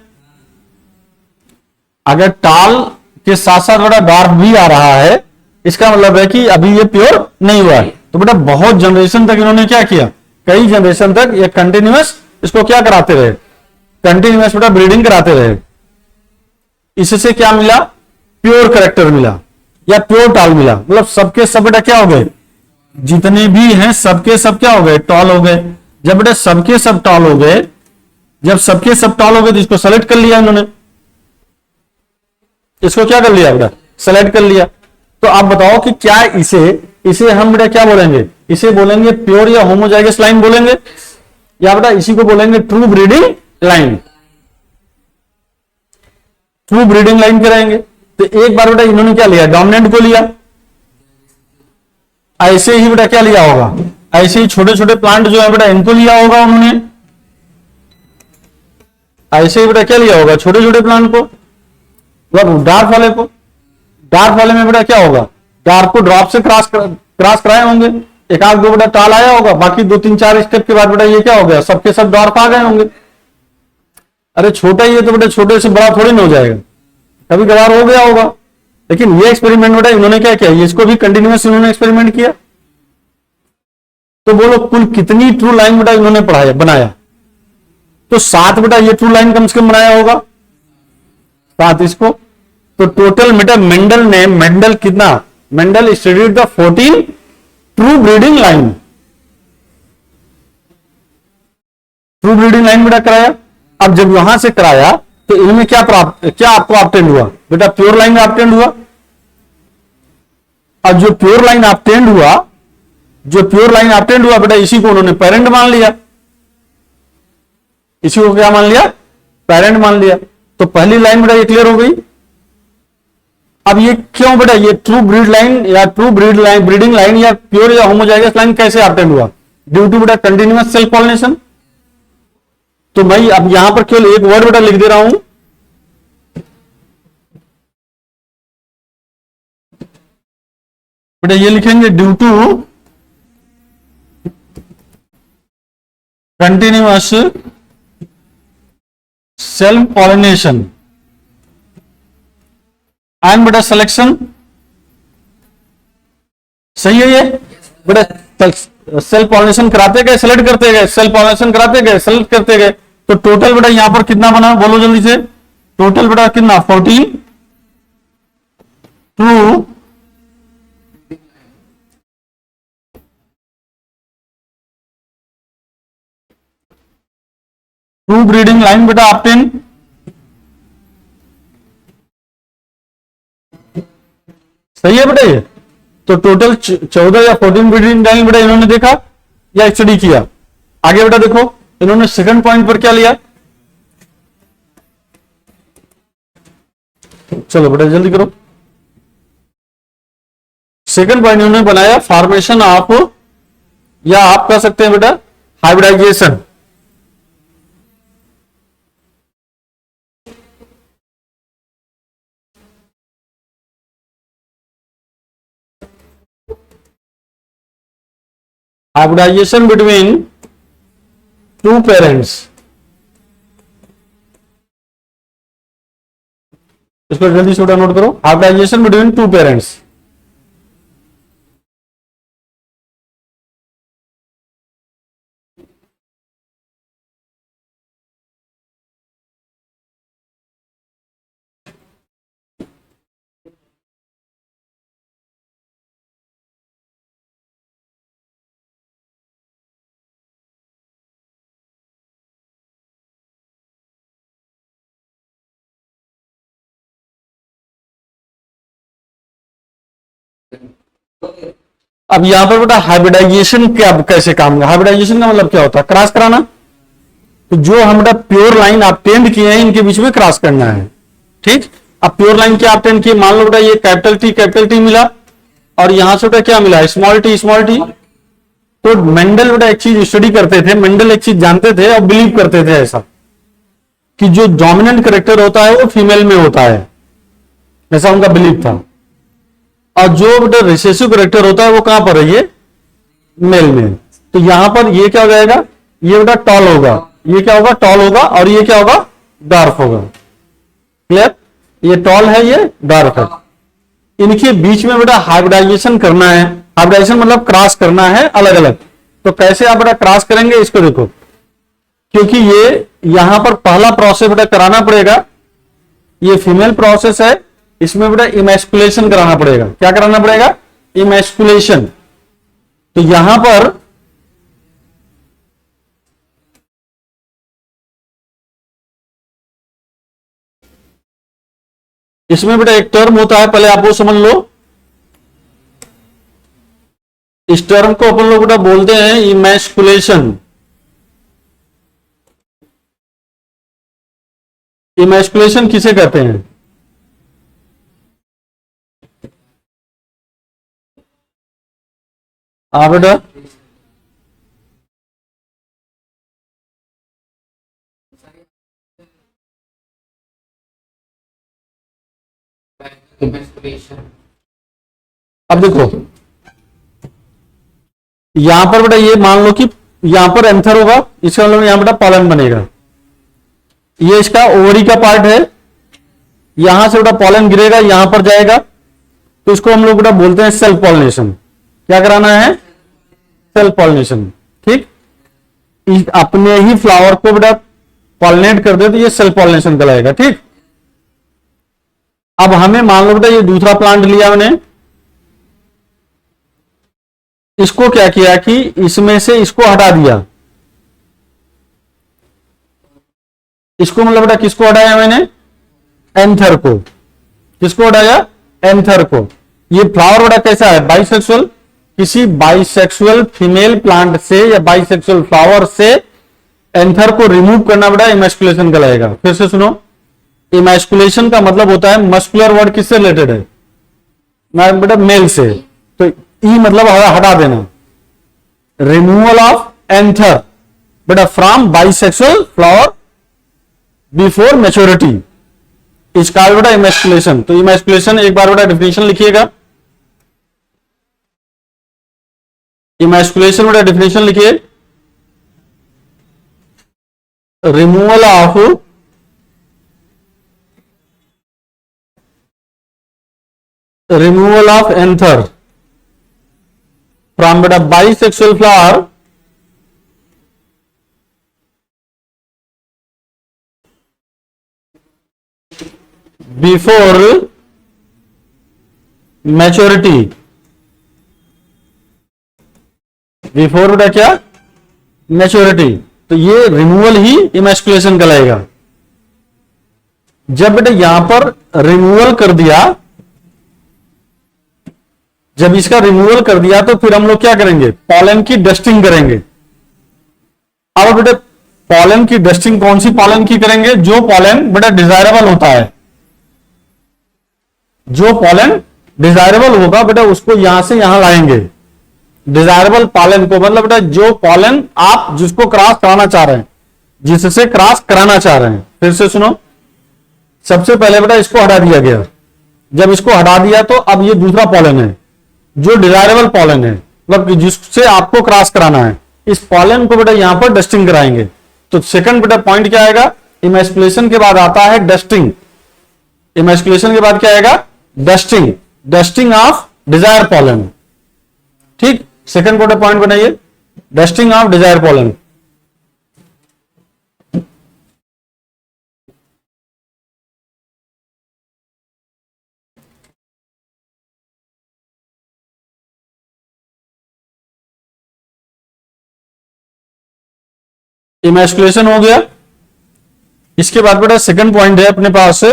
S1: अगर टाल के साथ साथ बेटा डार्क भी आ रहा है, इसका मतलब है कि अभी ये प्योर नहीं हुआ है। तो बेटा बहुत जनरेशन तक इन्होंने क्या किया, कई जनरेशन तक ये कंटिन्यूअस इसको क्या कराते रहे, कंटिन्यूअस बेटा ब्रीडिंग कराते रहे। इससे क्या मिला, प्योर कैरेक्टर मिला या प्योर टाल मिला। मतलब सबके सब बेटा क्या हो गए, जितने भी हैं सबके सब क्या हो गए, टॉल हो गए। जब बेटा सबके सब टॉल हो गए, जब सबके सब टॉल हो गए तो इसको सेलेक्ट कर लिया इन्होंने, इसको क्या कर लिया बेटा, सेलेक्ट कर लिया। तो आप बताओ कि क्या इसे हम बेटा क्या बोलेंगे, इसे बोलेंगे प्योर या होमोजाइगस लाइन बोलेंगे, या बेटा इसी को बोलेंगे true breeding line. True breeding line कराएंगे। तो एक बार बेटा इन्होंने क्या लिया, डोमिनेंट को लिया। ऐसे ही बेटा क्या लिया होगा, ऐसे ही छोटे छोटे प्लांट जो है बेटा इनको लिया होगा उन्होंने। ऐसे ही बेटा क्या लिया होगा, छोटे छोटे प्लांट को, डार्क वाले को। डार्क वाले में बेटा क्या होगा, डार्क को ड्रॉप से क्रॉस कराए होंगे। एक आध दो बेटा टाल आया होगा, बाकी 2 3 4 स्टेप के बाद बेटा ये क्या हो गया, सबके सब डॉर्फ आ गए होंगे। अरे छोटा ही है तो बेटा छोटे से बड़ा थोड़ी ना हो जाएगा, कभी कभार हो गया होगा। लेकिन ये एक्सपेरिमेंट बेटा इन्होंने क्या किया, इसको भी कंटिन्यूअस इन्होंने एक्सपेरिमेंट किया। तो बोलो कुल कितनी ट्रू लाइन बेटा इन्होंने पढ़ाया बनाया, तो 7 बेटा ये ट्रू लाइन कम से कम बनाया होगा, 7 इसको। तो टोटल बेटा मेंडल कितना, Mendel studied the 14 true breeding line, true breeding line बेटा कराया। अब जब यहां से कराया तो इनमें क्या आपको ऑब्टेंड हुआ बेटा, प्योर लाइन ऑब्टेंड हुआ। अब जो प्योर लाइन ऑब्टेंड हुआ बेटा, इसी को उन्होंने पेरेंट मान लिया, इसी को क्या मान लिया, पेरेंट मान लिया। तो पहली लाइन बेटा ये क्लियर हो गई। अब ये क्यों बेटा, ये ट्रू ब्रीड लाइन या ट्रू ब्रीडिंग लाइन या प्योर या होमोजाइगस लाइन कैसे ऑब्टेंड हुआ, ड्यू टू बेटा कंटिन्यूअस सेल्फ पॉलिनेशन। तो मैं अब यहां पर केवल एक वर्ड बेटा लिख दे रहा हूं, बेटा ये लिखेंगे due to continuous self pollination and बेटा सिलेक्शन। सही है ये बेटा, सेल्फ पॉलिनेशन कराते गए, सेलेक्ट करते गए, सेल्फ पॉलिनेशन कराते गए, सेलेक्ट करते गए। तो टोटल बेटा यहां पर कितना बना, बोलो जल्दी से, टोटल बेटा कितना, 14 ट्रू ब्रीडिंग लाइन बेटा ऑब्टेन। सही है बेटा ये। तो टोटल 14 या 14 ब्रीडिंग लाइन बेटा इन्होंने देखा या स्टडी किया। आगे बेटा देखो इन्होंने सेकंड पॉइंट पर क्या लिया, चलो बेटा जल्दी करो। सेकंड पॉइंट इन्होंने बनाया फॉर्मेशन ऑफ, या आप कह सकते हैं बेटा hybridization. Hybridization between two parents, इसको जल्दी से नोट करो, हाइब्रिडाइजेशन बिटवीन टू पेरेंट्स। अब यहां पर बेटा हाइब्रिडाइजेशन क्या कैसे काम, हाइब्रिडाइजेशन का मतलब क्या होता है, क्रॉस कराना। तो जो हम बेटा प्योर लाइन ऑब्टेंड किए हैं इनके बीच में क्रॉस करना है, ठीक। अब प्योर लाइन क्या ऑब्टेंड की, मान लो बेटा ये कैपिटल टी मिला और यहां से बेटा क्या मिला, स्मॉल टी। तो मेंडल बेटा एक चीज स्टडी करते थे, मेंडल एक चीज जानते थे और बिलीव करते थे ऐसा कि जो डोमिनेंट करेक्टर होता है वो फीमेल में होता है, ऐसा उनका बिलीव था। और जो बेटा रिसेसिव करेक्टर होता है वो कहां पर है, ये मेल में। तो यहां पर ये क्या हो जाएगा, ये बेटा टॉल होगा, ये क्या होगा, टॉल होगा, और ये क्या होगा, डार्फ होगा। क्लियर, ये टॉल है, ये डार्फ है। इनके बीच में बेटा हाइब्रिडाइजेशन करना है, हाइब्रिडाइजेशन मतलब क्रॉस करना है अलग अलग। तो कैसे आप बेटा क्रॉस करेंगे इसको देखो, क्योंकि ये यहां पर पहला प्रोसेस बेटा कराना पड़ेगा, ये फीमेल प्रोसेस है, इसमें बेटा इमैस्कुलेशन कराना पड़ेगा। क्या कराना पड़ेगा, इमैस्कुलेशन। तो यहां पर इसमें बेटा एक टर्म होता है, पहले आप वो समझ लो। इस टर्म को अपन लोग बेटा बोलते हैं इमैस्कुलेशन। इमैस्कुलेशन किसे कहते हैं, बेटा अब देखो यहां पर बेटा ये मान लो कि यहां पर एंथर होगा, इसका मतलब यहां बेटा पॉलन बनेगा। ये इसका ओवरी का पार्ट है, यहां से बेटा पॉलन गिरेगा, यहां पर जाएगा, तो इसको हम लोग बेटा बोलते हैं सेल्फ पॉलिनेशन। क्या कराना है? Self pollination. ठीक, अपने ही फ्लावर को बेटा पॉलिनेट कर दे तो ये सेल्फ पॉलिनेशन कहलाएगा। ठीक, अब हमें मान लो बेटा ये दूसरा प्लांट लिया मैंने, इसको क्या किया कि इसमें से इसको हटा दिया, इसको मतलब बेटा किसको हटाया मैंने? एंथर को। किसको हटाया? एंथर को। ये फ्लावर बेटा कैसा है? बाइसेक्सुअल। किसी बाइसेक्सुअल फीमेल प्लांट से या बाइसेक्सुअल फ्लावर से एंथर को रिमूव करना बेटा इमैस्कुलेशन कहलाएगा। फिर से सुनो, इमैस्कुलेशन का मतलब होता है, मस्कुलर वर्ड किससे रिलेटेड है? बेटा मेल से, तो ई मतलब हटा देना। रिमूवल ऑफ एंथर बेटा from bisexual flower before maturity is called बेटा इमैस्कुलेशन। तो इमैस्कुलेशन एक बार बेटा डेफिनेशन लिखिएगा। इमैस्कुलेशन बेटा डेफिनेशन लिखिए, रिमूवल ऑफ एंथर फ्रॉम बेटा bisexual flower before maturity. Before बेटा क्या? मैच्योरिटी। तो ये रिमूवल ही इमैस्कुलेशन कहलाएगा। जब बेटा यहां पर रिमूवल कर दिया, जब इसका रिमूवल कर दिया तो फिर हम लोग क्या करेंगे? पॉलन की डस्टिंग करेंगे। अब बेटा पॉलन की डस्टिंग कौन सी पॉलन की करेंगे? जो पॉलन बेटा डिजायरेबल होता है। जो पॉलन डिजायरेबल होगा बेटा उसको यहां से यहां लाएंगे। डिजायरेबल पॉलन को मतलब बेटा जो पॉलन आप जिसको क्रॉस कराना चाह रहे हैं, जिससे क्रॉस कराना चाह रहे हैं। फिर से सुनो, सबसे पहले बेटा इसको हटा दिया गया। जब इसको हटा दिया तो अब ये दूसरा पॉलन है जो डिजायरेबल पॉलन है, मतलब जिससे आपको क्रॉस कराना है। इस पॉलन को बेटा यहां पर डस्टिंग कराएंगे। तो सेकंड बेटा पॉइंट क्या आएगा? इमैस्कुलेशन के बाद आता है डस्टिंग। इमैस्कुलेशन के बाद क्या आएगा? Dusting. Dusting of desire pollen. ठीक, सेकंड बेटा पॉइंट बनाइए, dusting of desire pollen. Emasculation हो गया। इसके बाद बेटा सेकंड पॉइंट है अपने पास,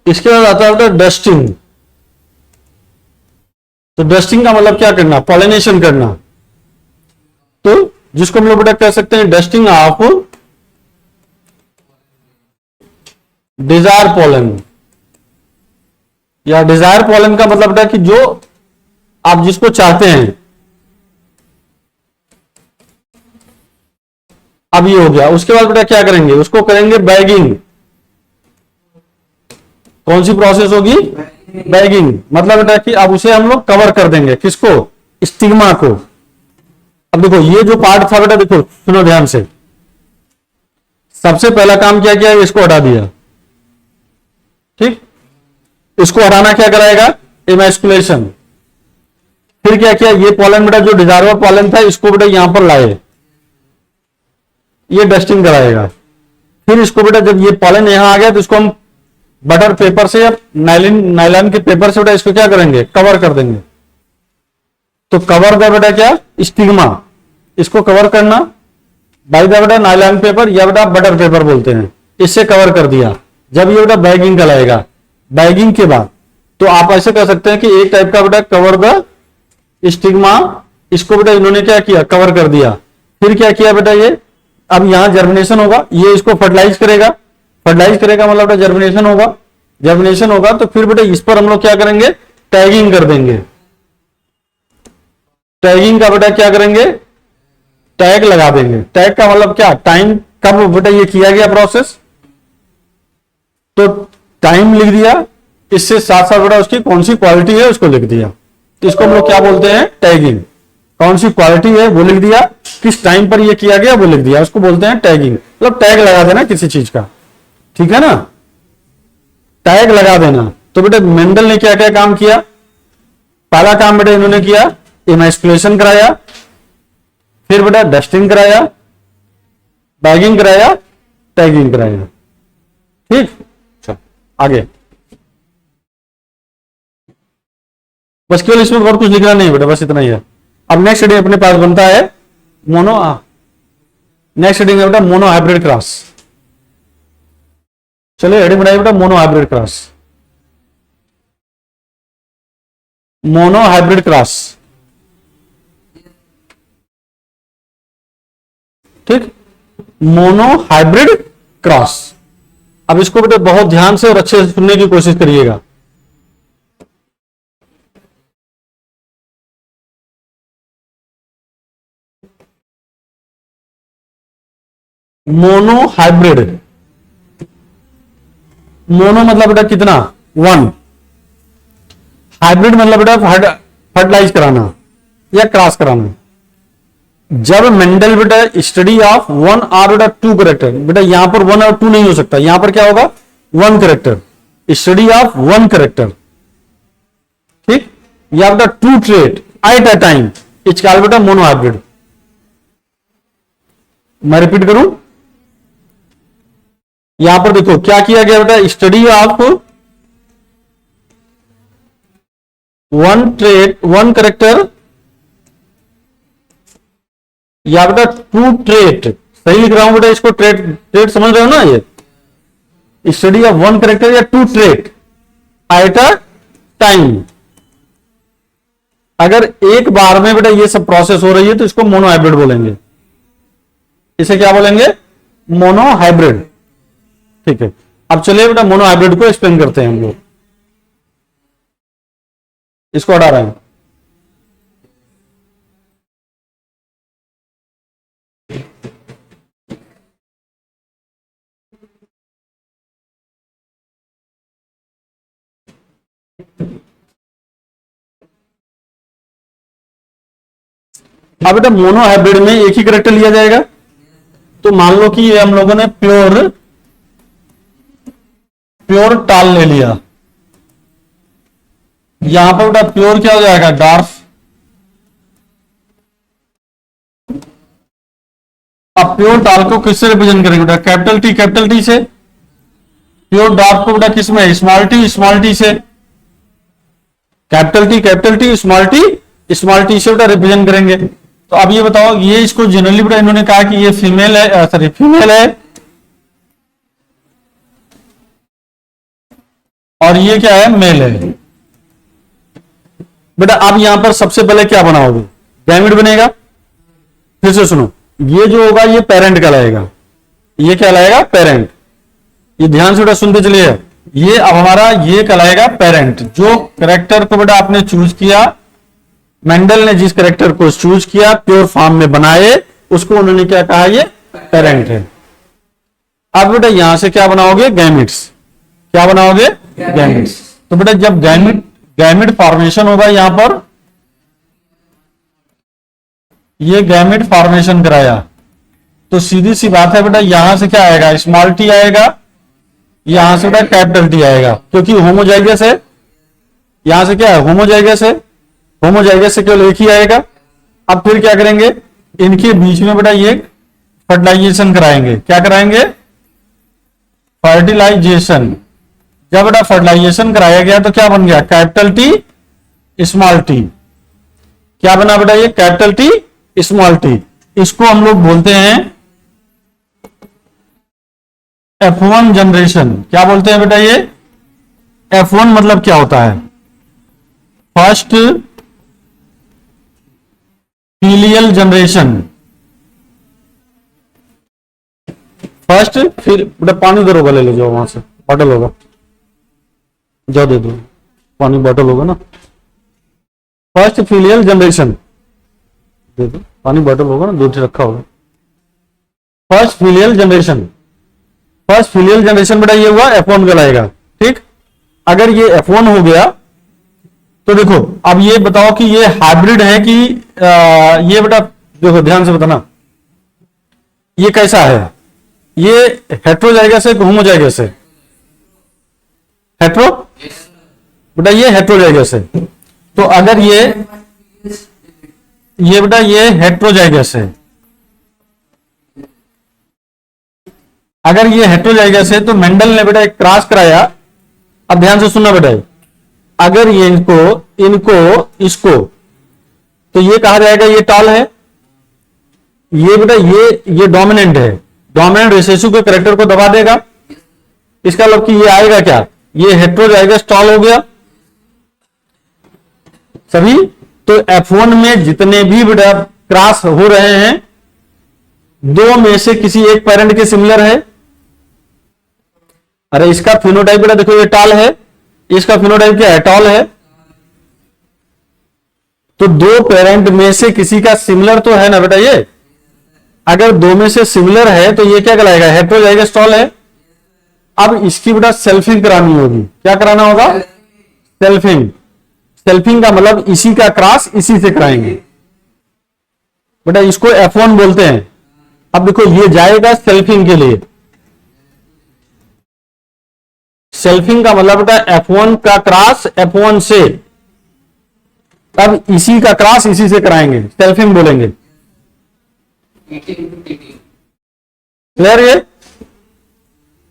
S1: इसके बाद आता है डस्टिंग। तो डस्टिंग का मतलब क्या करना? पॉलिनेशन करना। तो जिसको हम लोग बेटा कह सकते हैं डस्टिंग ऑफ डिजायर पॉलन, या डिजायर पॉलन का मतलब बेटा कि जो आप जिसको चाहते हैं। अब ये हो गया। उसके बाद बेटा क्या करेंगे? उसको करेंगे बैगिंग। कौन सी प्रोसेस होगी? बैगिंग। मतलब बेटा कि अब उसे हम लोग कवर कर देंगे। किसको? स्टिग्मा को। अब देखो ये जो पार्ट था बेटा, देखो सुनो ध्यान से, सबसे पहला काम क्या किया? इसको हटा दिया। ठीक, इसको हटाना क्या कराएगा? इमैस्कुलेशन। फिर क्या किया? ये पॉलन बेटा जो डिजायरेबल पॉलन था इसको बेटा यहां पर लाए, ये डस्टिंग कराएगा। फिर इसको बेटा जब ये पॉलन यहां आ गया तो इसको हम बटर पेपर से या नायलॉन के पेपर से बेटा इसको क्या करेंगे? कवर कर देंगे। तो कवर का बेटा क्या? स्टिग्मा। इसको कवर करना बाय द बेटा नायलॉन पेपर या बेटा बटर पेपर बोलते हैं, इससे कवर कर दिया। जब ये बेटा बैगिंग कहलाएगा। बैगिंग के बाद तो आप ऐसे कर सकते हैं कि एक टाइप का बेटा कवर द स्टिग्मा, इसको बेटा इन्होंने क्या किया? कवर कर दिया। फिर क्या किया बेटा? ये अब यहां जर्मिनेशन होगा, ये इसको फर्टिलाइज करेगा। फर्टिलाइज करेगा मतलब बेटा जर्मिनेशन होगा। जर्मिनेशन होगा तो फिर बेटा इस पर हम लोग क्या करेंगे? टैगिंग कर देंगे। टैगिंग का बेटा क्या करेंगे, टैग लगा देंगे। टैग का मतलब क्या, टाइम कब बेटा ये किया गया प्रोसेस, तो टाइम लिख दिया, इससे साथ साथ बेटा उसकी कौन सी क्वालिटी है उसको लिख दिया। तो इसको हम लोग क्या बोलते हैं, टैगिंग। कौन सी क्वालिटी है वो लिख दिया, किस टाइम पर ये किया गया वो लिख दिया, उसको बोलते हैं टैगिंग। मतलब टैग लगा देना किसी चीज का, ठीक है ना, टैग लगा देना। तो बेटे मेंडल ने क्या क्या काम किया, पहला काम बेटा इन्होंने किया इमैस्कुलेशन कराया, फिर बेटा डस्टिंग कराया, बैगिंग कराया, टैगिंग कराया। ठीक, चलो आगे। बस केवल इसमें और कुछ लिखना नहीं बेटा, बस इतना ही है। अब नेक्स्ट हेडिंग अपने पास बनता है मोनो, नेक्स्ट हेडिंग है बेटा मोनो हाइब्रिड क्रॉस। चलिए हेडिंग बनाइए बेटा mono hybrid cross, mono hybrid cross. ठीक, मोनो हाइब्रिड क्रॉस। अब इसको बेटा बहुत ध्यान से और अच्छे से सुनने की कोशिश करिएगा। मोनो हाइब्रिड, मोनो मतलब बेटा कितना, वन। हाइब्रिड मतलब बेटा फर्टिलाइज कराना या क्रॉस कराना। जब मेंडल बेटा स्टडी ऑफ वन और बेटा टू करेक्टर, बेटा यहां पर वन और टू नहीं हो सकता, यहां पर क्या होगा, one character, study of one character. ठीक, या बेटा two trait at a time, it's called बेटा मोनो हाइब्रिड। मैं रिपीट करूं, यहां पर देखो क्या किया गया बेटा, study of one trait one character, या बेटा टू ट्रेट, सही लिख रहा हूं बेटा इसको, ट्रेट ट्रेट समझ रहे हो ना, ये स्टडी ऑफ वन करेक्टर या two trait at a time. अगर एक बार में बेटा ये सब प्रोसेस हो रही है तो इसको मोनो हाइब्रिड बोलेंगे। इसे क्या बोलेंगे, मोनो हाइब्रिड। ठीक है, अब चलिए बेटा मोनो हाइब्रिड को एक्सप्लेन करते हैं हम लोग। इसको हटा रहे हैं। अब बेटा मोनो हाइब्रिड में एक ही करेक्टर लिया जाएगा। तो मान लो कि ये हम लोगों ने प्योर प्योर टाल ले लिया, यहां पर बेटा प्योर क्या हो जाएगा, डार्फ। अब प्योर टाल को किससे रिप्रेजेंट करेंगे बेटा, कैपिटल टी से। प्योर डार्फ को बेटा किस में, स्मॉल टी से। कैपिटल टी स्मॉल टी से बेटा रिप्रेजेंट करेंगे। तो अब ये बताओ, ये इसको जनरली बेटा इन्होंने कहा कि ये फीमेल है, सॉरी फीमेल है, और ये क्या है, मेल है। बेटा अब यहां पर सबसे पहले क्या बनाओगे, गैमेट बनेगा। फिर से सुनो, ये जो होगा ये पेरेंट कहलाएगा, ये क्या कहलाएगा, पेरेंट। ये ध्यान से बेटा सुनते चलिए, ये अब हमारा ये कहलाएगा पेरेंट। जो करेक्टर को बेटा आपने चूज किया, मेंडल ने जिस करेक्टर को चूज किया, प्योर फॉर्म में बनाए, उसको उन्होंने क्या कहा, ये पेरेंट है। अब बेटा यहां से क्या बनाओगे, गैमिट्स। क्या बनाओगे, गैमिट्स। तो बेटा जब गैमिट फॉर्मेशन होगा, यहां पर ये गैमिट फॉर्मेशन कराया, तो सीधी सी बात है बेटा यहां से क्या आएगा, स्मॉल टी आएगा, यहां से बेटा कैपिटल टी आएगा, क्योंकि होमोजाइगस है। यहां से क्या है, होमोजाइगस है, होमोजाइगस से केवल एक ही आएगा। अब फिर क्या करेंगे, इनके बीच में बेटा ये फर्टिलाइजेशन कराएंगे। क्या कराएंगे, फर्टिलाइजेशन। जब बेटा फर्टिलाइजेशन कराया गया तो क्या बन गया, कैपिटल टी स्मॉल टी। क्या बना बेटा, ये कैपिटल टी स्मॉल टी। इसको हम लोग बोलते हैं F1 जनरेशन। क्या बोलते हैं बेटा, ये F1 मतलब क्या होता है, फर्स्ट फीलियल जनरेशन। फर्स्ट, फिर बेटा पानी उधर होगा, ले लो जाओ, वहां से बॉटल होगा, जाओ दे दो, पानी बॉटल होगा ना। फर्स्ट फीलियल जनरेशन, देखो पानी बॉटल होगा ना, दूध रखा होगा। First filial generation, first filial generation बेटा ये हुआ F1 कहलाएगा। ठीक, अगर ये F1 हो गया तो देखो अब ये बताओ कि ये हाइब्रिड है कि ये बेटा देखो ध्यान से बताना, ये कैसा है, ये हेट्रोजाइगस है कि होमोजाइगस है? हेट्रो, बेटा ये हेट्रोजाइगस है। तो अगर ये बेटा ये हेट्रोजाइगस है, अगर ये हेट्रोजाइगस है तो मेंडल ने बेटा एक क्रॉस कराया। अब ध्यान से सुनना बेटा, अगर ये इसको तो ये कहा जाएगा ये टॉल है, ये बेटा ये डोमिनेंट है, डोमिनेंट रिसेसिव के करेक्टर को दबा देगा। इसका मतलब कि ये आएगा क्या, ये हेट्रोजाइगस टॉल हो गया सभी। तो F1 में जितने भी बेटा क्रॉस हो रहे हैं, दो में से किसी एक पेरेंट के सिमिलर है। अरे इसका फिनोटाइप बेटा देखो ये टॉल है, इसका फिनोटाइप क्या है, टॉल है। तो दो पेरेंट में से किसी का सिमिलर तो है ना बेटा ये, अगर दो में से सिमिलर है तो ये क्या कहलाएगा, हेट्रोजाइगस टॉल है। अब इसकी बेटा सेल्फिंग करानी होगी। क्या कराना होगा, सेल्फिंग। सेल्फिंग का मतलब इसी का क्रॉस इसी से कराएंगे बेटा, इसको F1 बोलते हैं। अब देखो ये जाएगा सेल्फिंग के लिए, सेल्फिंग का मतलब बेटा F1 का क्रॉस F1 से, अब इसी का क्रॉस इसी से कराएंगे, सेल्फिंग बोलेंगे। क्लियर? ये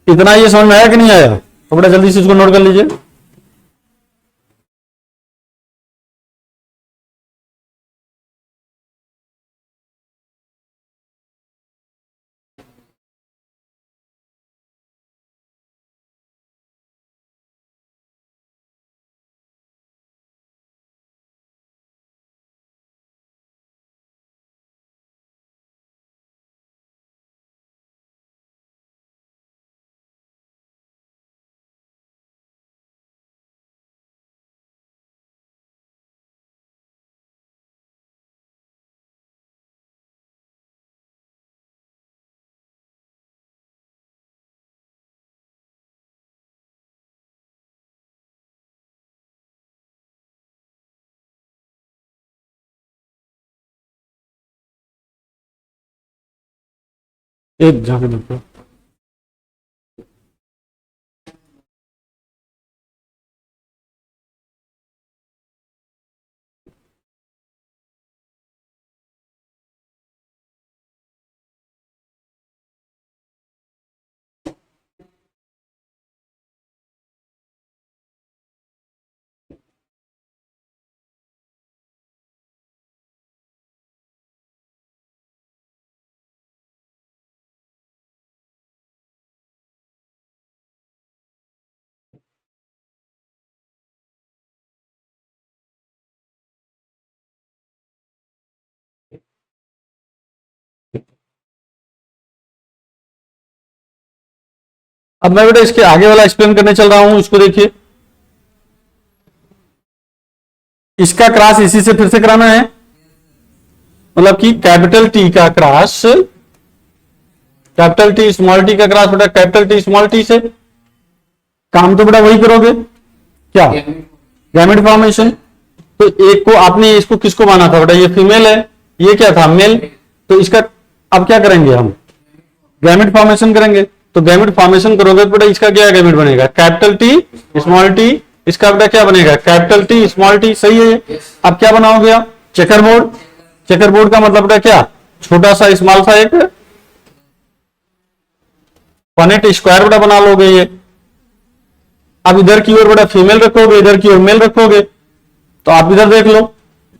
S1: इतना ये समझ में आया कि नहीं आया? तो बेटा जल्दी से इसको नोट कर लीजिए। एक जाके देखो, अब मैं बेटा इसके आगे वाला एक्सप्लेन करने चल रहा हूं, इसको देखिए। इसका क्रॉस इसी से फिर से कराना है, मतलब कि कैपिटल टी का cross, capital T small T का क्रॉस बेटा कैपिटल टी स्मॉल टी से। काम तो बेटा वही करोगे, क्या, गैमेट फॉर्मेशन। तो एक को आपने इसको किसको माना था बेटा, ये फीमेल है, ये क्या था, मेल। तो इसका अब क्या करेंगे हम, गैमेट फॉर्मेशन करेंगे। तो गैमेट फॉर्मेशन करोगे तो बेटा इसका क्या गैमेट बनेगा, कैपिटल टी स्मॉल टी। इसका बेटा क्या बनेगा, कैपिटल टी स्मॉल टी। सही है ये। अब क्या बनाओगे आप, चेकर बोर्ड। चेकर बोर्ड का मतलब बेटा क्या, छोटा सा स्मॉल सा एक पनेट स्क्वायर बेटा बना लोगे ये। अब इधर की ओर बेटा फीमेल रखोगे, इधर की ओर मेल रखोगे। तो आप इधर देख लो,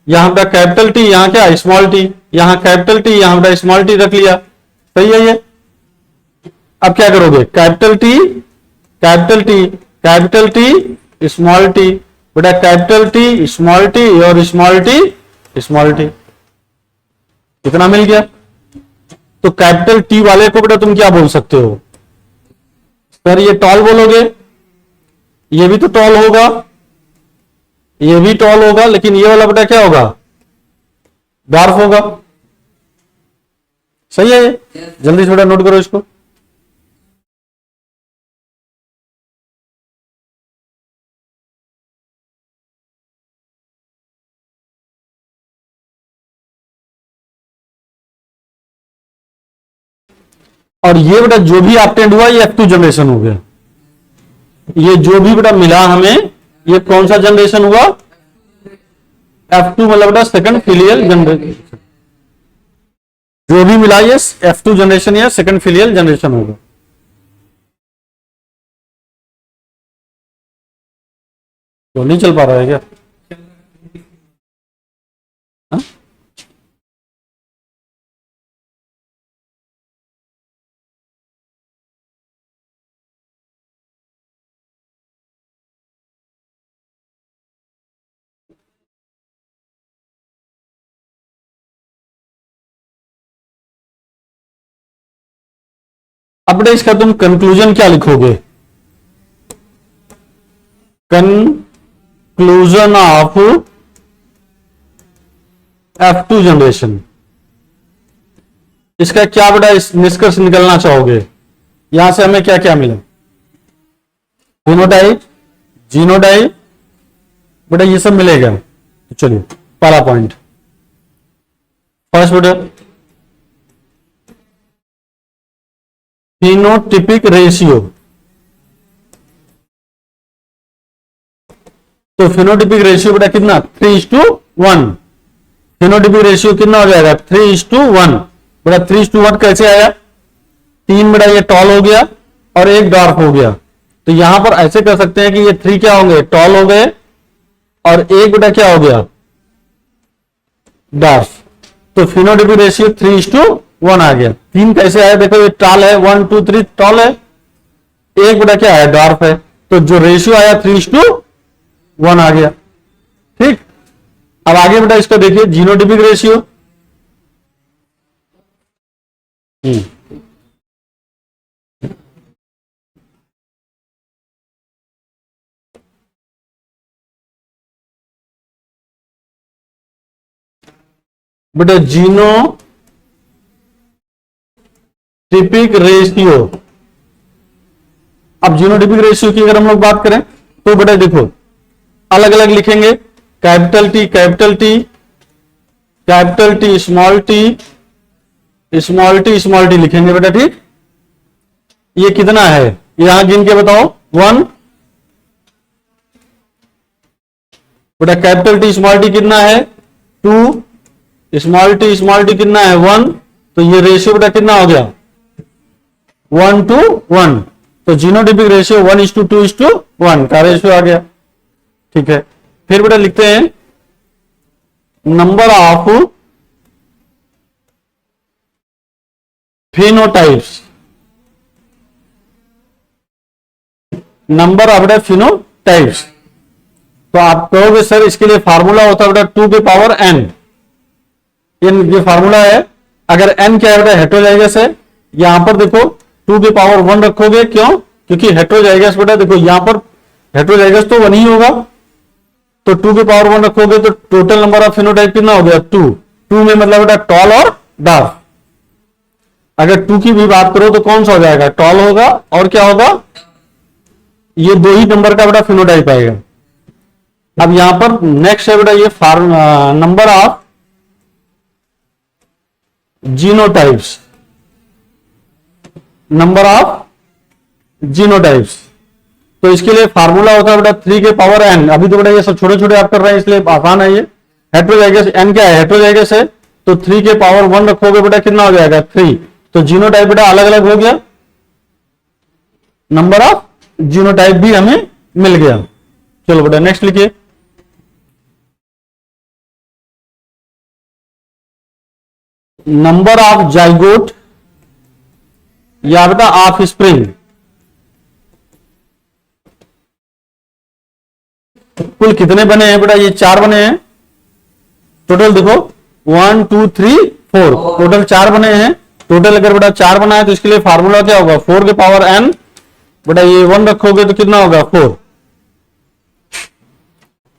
S1: यहां बेटा कैपिटल टी, यहां क्या स्मॉल टी, यहां कैपिटल टी, यहां बेटा स्मॉल टी रख लिया। सही है ये। अब क्या करोगे, capital T capital T capital T small T, बेटा कैपिटल टी स्मॉल टी और स्मॉल टी स्मॉल टी, कितना मिल गया। तो कैपिटल टी वाले को बेटा तुम क्या बोल सकते हो, सर ये टॉल बोलोगे, ये भी तो टॉल होगा, ये भी टॉल होगा, लेकिन ये वाला बेटा क्या होगा, डार्फ होगा। सही है ये? जल्दी थोड़ा नोट करो इसको। और ये बेटा जो भी ऑप्टेंड हुआ ये F2 जनरेशन हो गया। ये जो भी बेटा मिला हमें, ये कौन सा जनरेशन हुआ? F2 मतलब बेटा सेकंड फिलियल जनरेशन। जो भी मिला ये F2 जनरेशन या सेकंड फिलियल जनरेशन होगा। तो नहीं चल पा रहा है क्या? हा? अब बेटा इसका तुम कंक्लूजन क्या लिखोगे? Conclusion of F2 generation. इसका क्या बेटा इस निष्कर्ष निकलना चाहोगे? यहां से हमें क्या क्या मिला? फिनोटाइप, जीनोटाइप, बेटा ये सब मिलेगा। तो चलिए पहला पॉइंट, फर्स्ट बेटा फिनोटिपिक रेशियो। तो फिनोटिपिक रेशियो बेटा कितना? 3:1। फिनोटिपिक रेशियो कितना हो जाएगा? 3:1। बेटा 3:1 कैसे आया? 3 बेटा ये टॉल हो गया और 1 डार्क हो गया। तो यहां पर ऐसे कर सकते हैं कि ये 3 क्या होंगे? टॉल हो गए और 1 बेटा क्या हो गया? डार्क। तो फिनोटिपिक रेशियो 3:1 आ गया। 3 कैसे आया? देखो ये टॉल है, 1 2 3 टॉल है, 1 बेटा क्या है? डार्क है। तो जो रेशियो आया 3:1 आ गया। ठीक, अब आगे बेटा इसका देखिए जीनोटिपिक रेशियो। बेटा जीनोटिपिक रेशियो। अब जीनोटिपिक रेशियो की अगर हम लोग बात करें तो बेटा देखो अलग अलग लिखेंगे। Capital T, capital T, capital T, small T, small T, small T लिखेंगे बेटा। ठीक, ये कितना है यहां गिन के बताओ? 1। बेटा कैपिटल टी स्मॉल टी कितना है? 2। स्मॉल टी कितना है? 1। तो ये रेशियो बेटा कितना हो गया? 1:1। तो जीनोटिपिक रेशियो 1:2:1 का रेशियो आ गया। ठीक है, फिर बेटा लिखते हैं number of phenotypes. Number of बेटा फिनोटाइप्स। तो आप कहोगे सर इसके लिए फार्मूला होता है बेटा 2 के पावर n। ये फार्मूला है। अगर n क्या है बेटा? हेट्रोजाइगस है। यहां पर देखो 2 के पावर 1 रखोगे, क्यों? क्योंकि हेट्रोजाइगस बेटा देखो यहां पर हेट्रोजाइगस तो 1 ही होगा। तो 2 के पावर 1 रखोगे तो टोटल नंबर ऑफ फिनोटाइप कितना हो गया? 2। 2 में मतलब बेटा टॉल और डार्क। अगर 2 की भी बात करो तो कौन सा हो जाएगा? टॉल होगा और क्या होगा? ये 2 ही नंबर का बेटा फिनोटाइप आएगा। अब यहां पर नेक्स्ट है बेटा ये number of genotypes. Number of genotypes. तो इसके लिए फार्मूला होता है बेटा 3 के पावर n। अभी तो बेटा ये सब छोटे छोटे आप कर रहे हैं इसलिए आसान है ये। हेट्रोजाइगस n क्या है? हेट्रोजाइगस है। तो 3 के पावर 1 रखोगे बेटा कितना हो जाएगा? 3। तो जीनोटाइप बेटा अलग अलग हो गया। नंबर ऑफ जीनोटाइप भी हमें मिल गया। चलो बेटा नेक्स्ट लिखिए। नंबर ऑफ जाइगोट या बेटा ऑफ स्प्रिंग। कुल कितने बने हैं बेटा? ये 4 बने हैं टोटल। देखो 1 2 3 4 टोटल 4 बने हैं। टोटल अगर बेटा 4 बना है तो इसके लिए फार्मूला क्या होगा? 4 के पावर n। बेटा ये 1 रखोगे तो कितना होगा? 4।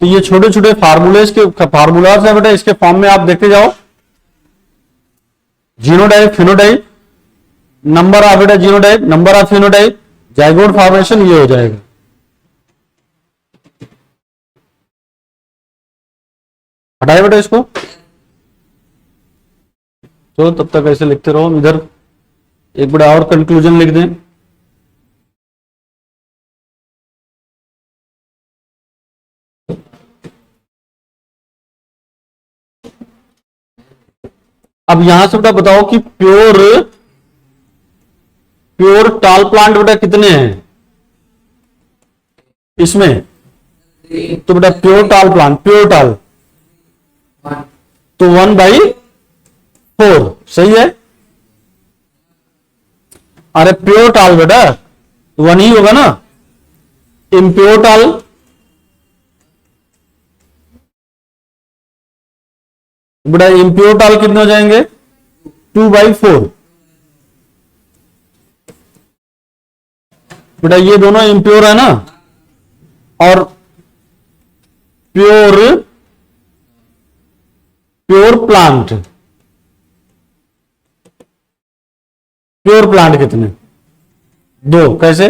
S1: तो ये छोटे छोटे फार्मूलाज है बेटा, इसके फॉर्म में आप देखते जाओ जीनोटाइप, फिनोटाइप, नंबर ऑफ बेटा genotype, number of phenotype, zygote formation, ये हो जाएगा। हटाए बेटा इसको। तो तब तक ऐसे लिखते रहो। इधर एक बड़ा और कंक्लूजन लिख दें। अब यहां से बेटा बताओ कि प्योर प्योर टाल प्लांट बेटा कितने हैं इसमें? तो बेटा प्योर टाल प्लांट, प्योर टाल तो 1/4, सही है। अरे प्योर टाल बेटा 1 ही होगा ना। इम्प्योर टाल बेटा, इम्प्योर टाल कितने हो जाएंगे? 2/4। बेटा ये दोनों इम्प्योर है ना, और pure pure plant, pure plant कितने? 2। कैसे?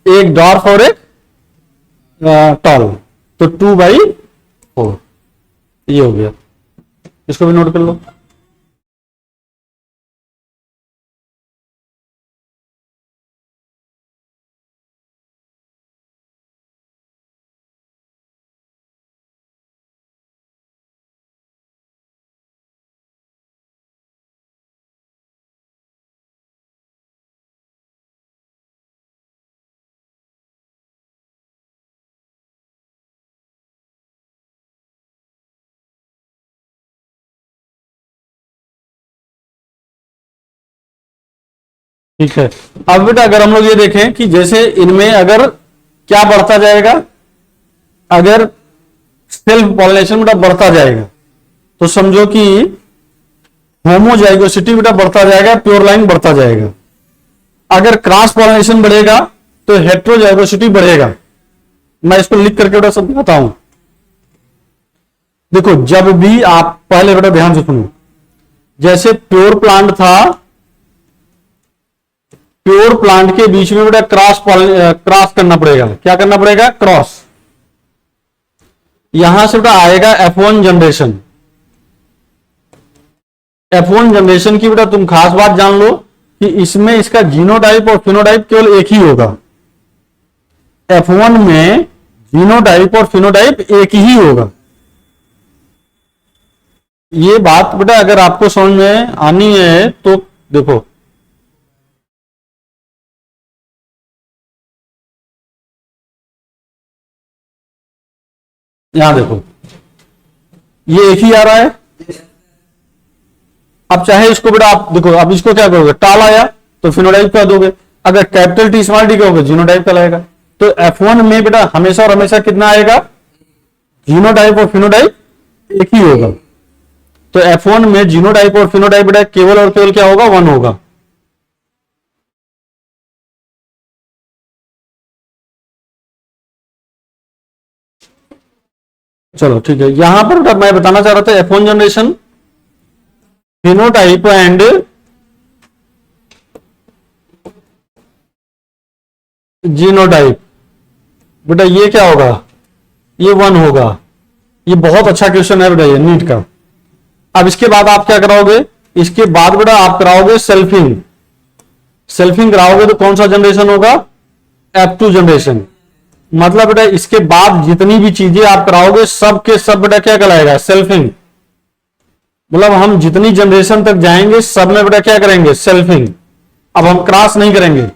S1: एक डॉर्फ और एक टॉल, तो 2/4 ये हो गया। इसको भी नोट कर लो। ठीक है। अब बेटा अगर हम लोग ये देखें कि जैसे इनमें अगर क्या बढ़ता जाएगा, अगर सेल्फ पॉलिनेशन बेटा बढ़ता जाएगा तो समझो कि होमोजाइगोसिटी बेटा बढ़ता जाएगा, प्योर लाइन बढ़ता जाएगा। अगर क्रॉस पॉलिनेशन बढ़ेगा तो हेट्रोजाइगोसिटी बढ़ेगा। मैं इसको लिख करके बेटा समझाता हूं। देखो जब भी आप पहले बेटा ध्यान से सुनो, जैसे प्योर प्लांट के बीच में बेटा क्रॉस करना पड़ेगा। क्या करना पड़ेगा? क्रॉस। यहां से बेटा आएगा F1 जनरेशन। F1 जनरेशन की बेटा तुम खास बात जान लो कि इसमें इसका जीनोटाइप और फिनोटाइप केवल एक ही होगा। F1 में जीनोटाइप और फिनोटाइप एक ही होगा। ये बात बेटा अगर आपको समझ में आनी है तो देखो, यहां देखो ये एक ही आ रहा है। अब चाहे इसको बेटा आप देखो, अब इसको क्या करोगे? टाल आया तो फिनोटाइप का दोगे, अगर कैपिटल टी स्मॉल टी कहोगे जीनोटाइप का लाएगा। तो F1 में बेटा हमेशा और हमेशा कितना आएगा? जीनोटाइप और फिनोटाइप एक ही होगा। तो F1 में जीनोटाइप और फिनोटाइप बेटा केवल और केवल क्या होगा? 1 होगा। चलो ठीक है। यहां पर बेटा मैं बताना चाह रहा था F1 generation, phenotype and genotype, बेटा ये क्या होगा? ये 1 होगा। ये बहुत अच्छा क्वेश्चन है बेटा ये नीट का। अब इसके बाद आप क्या कराओगे? इसके बाद बेटा आप कराओगे सेल्फिंग। सेल्फिंग कराओगे तो कौन सा जनरेशन होगा? F2 generation. मतलब बेटा इसके बाद जितनी भी चीजें आप कराओगे सब के सब बेटा क्या कहलाएगा? सेल्फिंग। मतलब हम जितनी जनरेशन तक जाएंगे सब में बेटा क्या करेंगे? सेल्फिंग। अब हम क्रॉस नहीं करेंगे।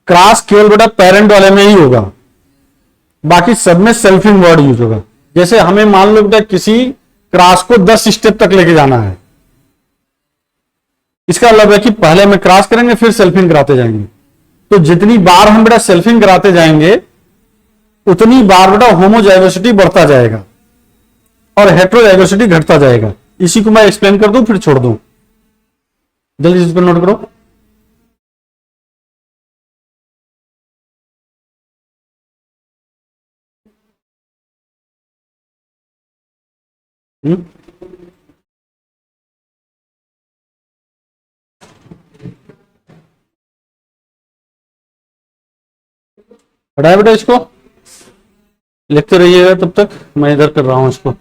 S1: क्रॉस केवल बेटा पेरेंट वाले में ही होगा, बाकी सब में सेल्फिंग वर्ड यूज होगा। जैसे हमें मान लो बेटा किसी क्रॉस को 10 स्टेप तक लेके जाना है, इसका मतलब है कि पहले हमें क्रॉस करेंगे फिर सेल्फिंग कराते जाएंगे। तो जितनी बार हम बेटा सेल्फिंग कराते जाएंगे उतनी बार बेटा होमोजाइगोसिटी बढ़ता जाएगा और हेट्रोजाइगोसिटी घटता जाएगा। इसी को मैं एक्सप्लेन कर दूं फिर छोड़ दूं। जल्दी इस पर नोट करो। पढ़ाया बेटा इसको, लिखते रहिएगा तब तक, मैं इधर कर रहा हूं इसको।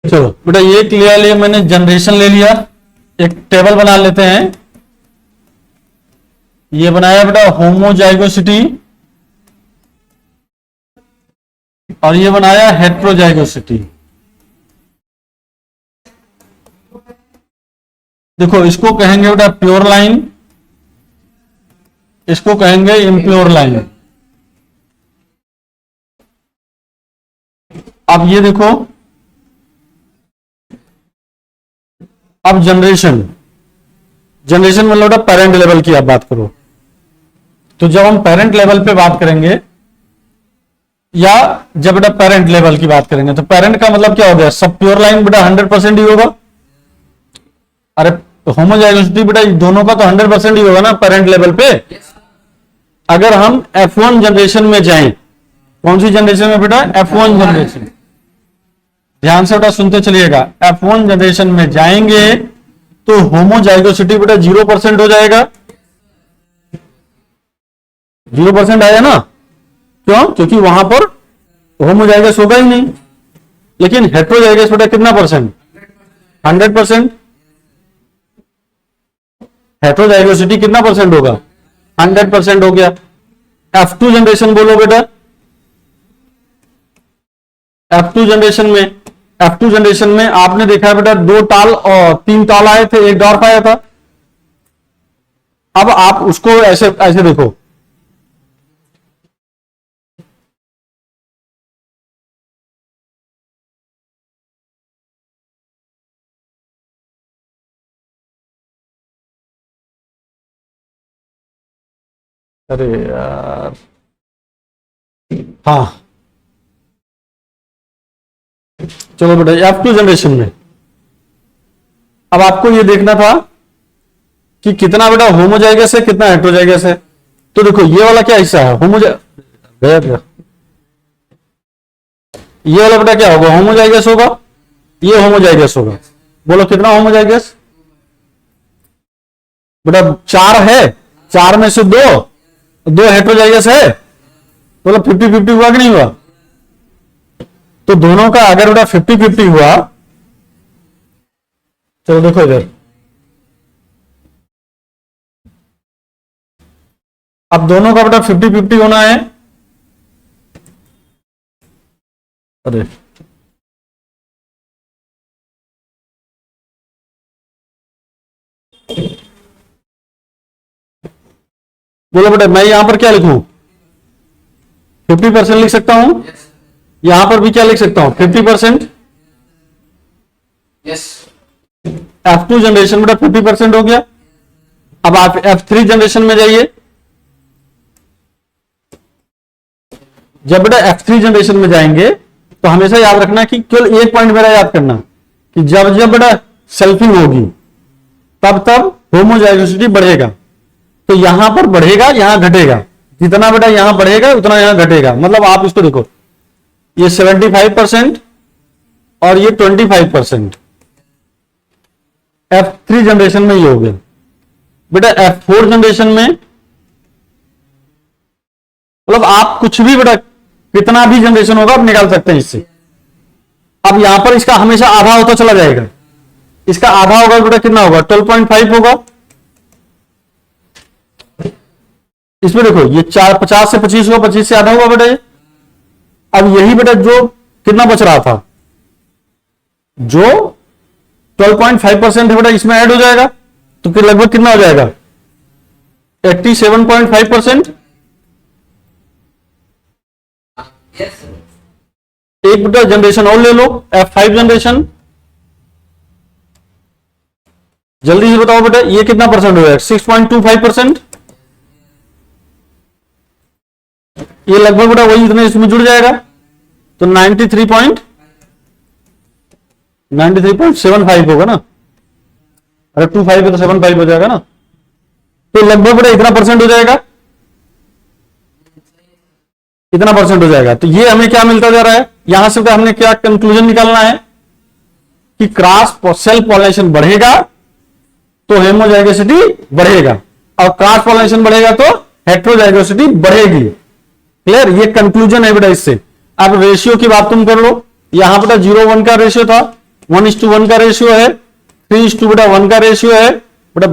S1: चलो बेटा ये क्लियर लिया मैंने, जनरेशन ले लिया। एक टेबल बना लेते हैं। ये बनाया बेटा होमोजाइगोसिटी और ये बनाया हेट्रोजाइगोसिटी। देखो इसको कहेंगे बेटा प्योर लाइन, इसको कहेंगे इम्प्योर लाइन। अब ये देखो, अब जनरेशन, जनरेशन मतलब बेटा पेरेंट लेवल की आप बात करो। तो जब हम पेरेंट लेवल पे बात करेंगे या जब बेटा पेरेंट लेवल की बात करेंगे, तो पेरेंट का मतलब क्या हो गया, सब प्योर लाइन बेटा 100% ही होगा। अरे होमोजाइगोसिटी बेटा दोनों का तो 100% ही होगा ना पेरेंट लेवल पे। अगर हम F1 जनरेशन में जाएं, कौन सी जनरेशन में बेटा, F1 जनरेशन, ध्यान से बेटा सुनते चलिएगा, F1 जनरेशन में जाएंगे तो होमोजाइगोसिटी बेटा 0% हो जाएगा। 0% आया ना, क्यों, क्योंकि वहां पर होमोजाइगस होगा ही नहीं। लेकिन हेट्रोजाइगस बेटा कितना परसेंट, 100%। हेट्रोजाइगोसिटी कितना परसेंट होगा, 100% हो गया। F2 जनरेशन बोलो बेटा, F2 जनरेशन में, F2 जनरेशन में आपने देखा बेटा 2 टाल और 3 टाल आए थे, 1 डॉर्फ आया था। अब आप उसको ऐसे ऐसे देखो, अरे यार, हाँ चलो बेटा F2 जनरेशन में अब आपको ये देखना था कि कितना बेटा होमोजाइगस है, कितना हेट्रोजाइगस है। तो देखो ये वाला क्या हिस्सा है, ये वाला बेटा क्या होगा, होमोजाइगस होगा, ये होमोजाइगस होगा। बोलो कितना होमोजाइगस बेटा, 4 है, 4 में से 2 हेट्रोजाइगस है। बोलो 50-50 हुआ कि नहीं हुआ। तो दोनों का अगर बेटा 50-50 हुआ, चलो देखो इधर, अब दोनों का बेटा 50-50 होना है। अरे बोलो बेटा, मैं यहां पर क्या लिखूं, 50% लिख सकता हूं। यहां पर भी क्या लिख सकता हूं, 50%।
S2: यस।
S1: F2 जनरेशन बेटा 50% हो गया। अब आप F3 जनरेशन में जाइए। जब बेटा F3 जनरेशन में जाएंगे तो हमेशा याद रखना कि केवल एक पॉइंट मेरा याद करना कि जब जब बेटा सेल्फिंग होगी तब तब होमोजाइगोसिटी बढ़ेगा। तो यहां पर बढ़ेगा, यहां घटेगा, जितना बेटा यहां बढ़ेगा उतना यहां घटेगा। मतलब आप इसको देखो, ये 75% और ये 25% F3 जनरेशन में ये हो गया। बेटा F4 जनरेशन में मतलब आप कुछ भी बेटा कितना भी जनरेशन होगा आप निकाल सकते हैं इससे। अब यहां पर इसका हमेशा आधा होता चला जाएगा, इसका आधा होगा बेटा कितना होगा, 12.5 होगा। इसमें देखो ये 50 से 25 हुआ, 25 से आधा हुआ बेटा ये। अब यही बेटा जो कितना बच रहा था, जो 12.5% है बेटा इसमें ऐड हो जाएगा, तो फिर लगभग कितना हो जाएगा, 87.5%।
S2: यस।
S1: एक बेटा जनरेशन और ले लो, F5 जनरेशन। जल्दी से बताओ बेटा ये कितना परसेंट हो जाएगा, 6.25%। ये लगभग बेटा वही इतने इसमें जुड़ जाएगा, तो 93.75 होगा ना। अरे 25 है तो 75 हो जाएगा ना, तो लगभग बेटा इतना परसेंट हो जाएगा, इतना परसेंट हो जाएगा। तो ये हमें क्या मिलता जा रहा है, यहां से हमने क्या कंक्लूजन निकालना है कि क्रॉस सेल्फ पॉलिनेशन बढ़ेगा तो हेमोजाइगोसिटी बढ़ेगा, और क्रॉस पॉलिनेशन बढ़ेगा तो हेट्रोजाइगोसिटी बढ़ेगी। क्लियर, ये कंक्लूजन है बेटा इससे। अब रेशियो की बात तुम कर लो, यहां बेटा 0:1 का रेशियो था, 1:1 का रेशियो है, 3:1 का रेशियो है बेटा,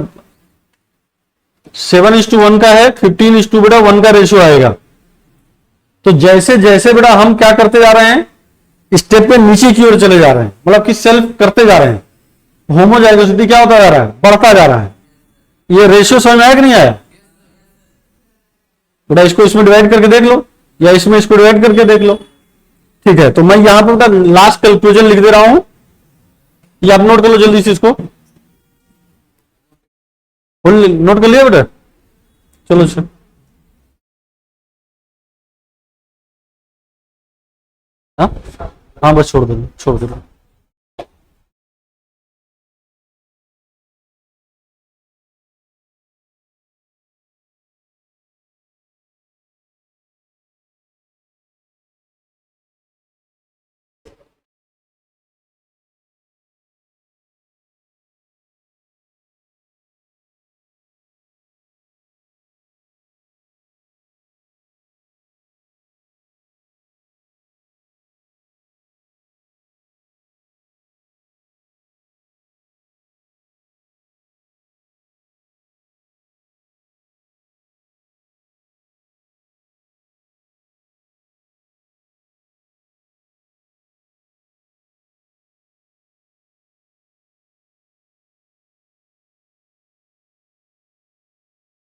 S1: 7:1 का है, 15:1 का रेशियो आएगा। तो जैसे जैसे बेटा हम क्या करते जा रहे हैं, स्टेप पे नीचे की ओर चले जा रहे हैं, मतलब कि सेल्फ करते जा रहे हैं, होमोजाइगोसिटी क्या होता जा रहा है, बढ़ता जा रहा है। ये रेशियो समझ में आया कि नहीं आया बेटा? इसको इसमें डिवाइड करके देख लो, या इसमें इसको डिवाइड करके देख लो। ठीक है, तो मैं यहां पर बेटा लास्ट कंक्लूजन लिख दे रहा हूं, ये आप नोट कर लो जल्दी से इसको। नोट कर लिया बेटा? चलो अच्छा, हाँ हाँ बस छोड़ दो, छोड़ दो।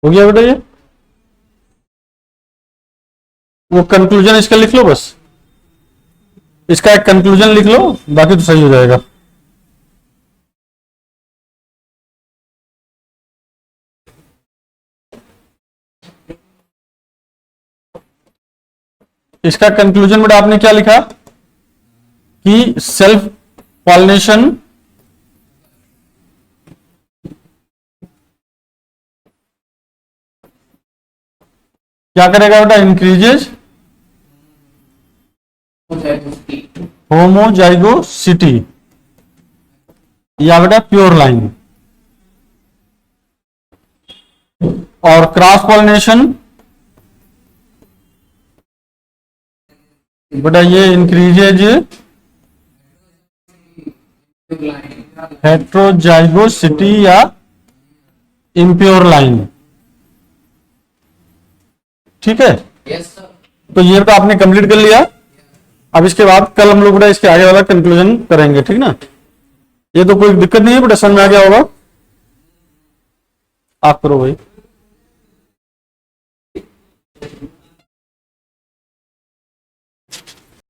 S1: हो गया बेटा? ये वो कंक्लूजन इसका लिख लो, बस इसका एक कंक्लूजन लिख लो, बाकी तो सही हो जाएगा। इसका कंक्लूजन बेटा आपने क्या लिखा कि सेल्फ पॉलिनेशन क्या करेगा बेटा, इंक्रीजेज होमोजाइगोसिटी, या बेटा प्योर लाइन, और क्रॉस पॉलिनेशन बेटा ये इंक्रीजेज हेट्रोजाइगोसिटी या इम्प्योर लाइन। ठीक है,
S2: Yes, sir.
S1: तो ये तो आपने कंप्लीट कर लिया। अब इसके बाद कल हम लोग बेटा इसके आगे वाला कंक्लूजन करेंगे, ठीक ना? ये तो कोई दिक्कत नहीं है बेटा, समझ में आ गया होगा? आप करो भाई।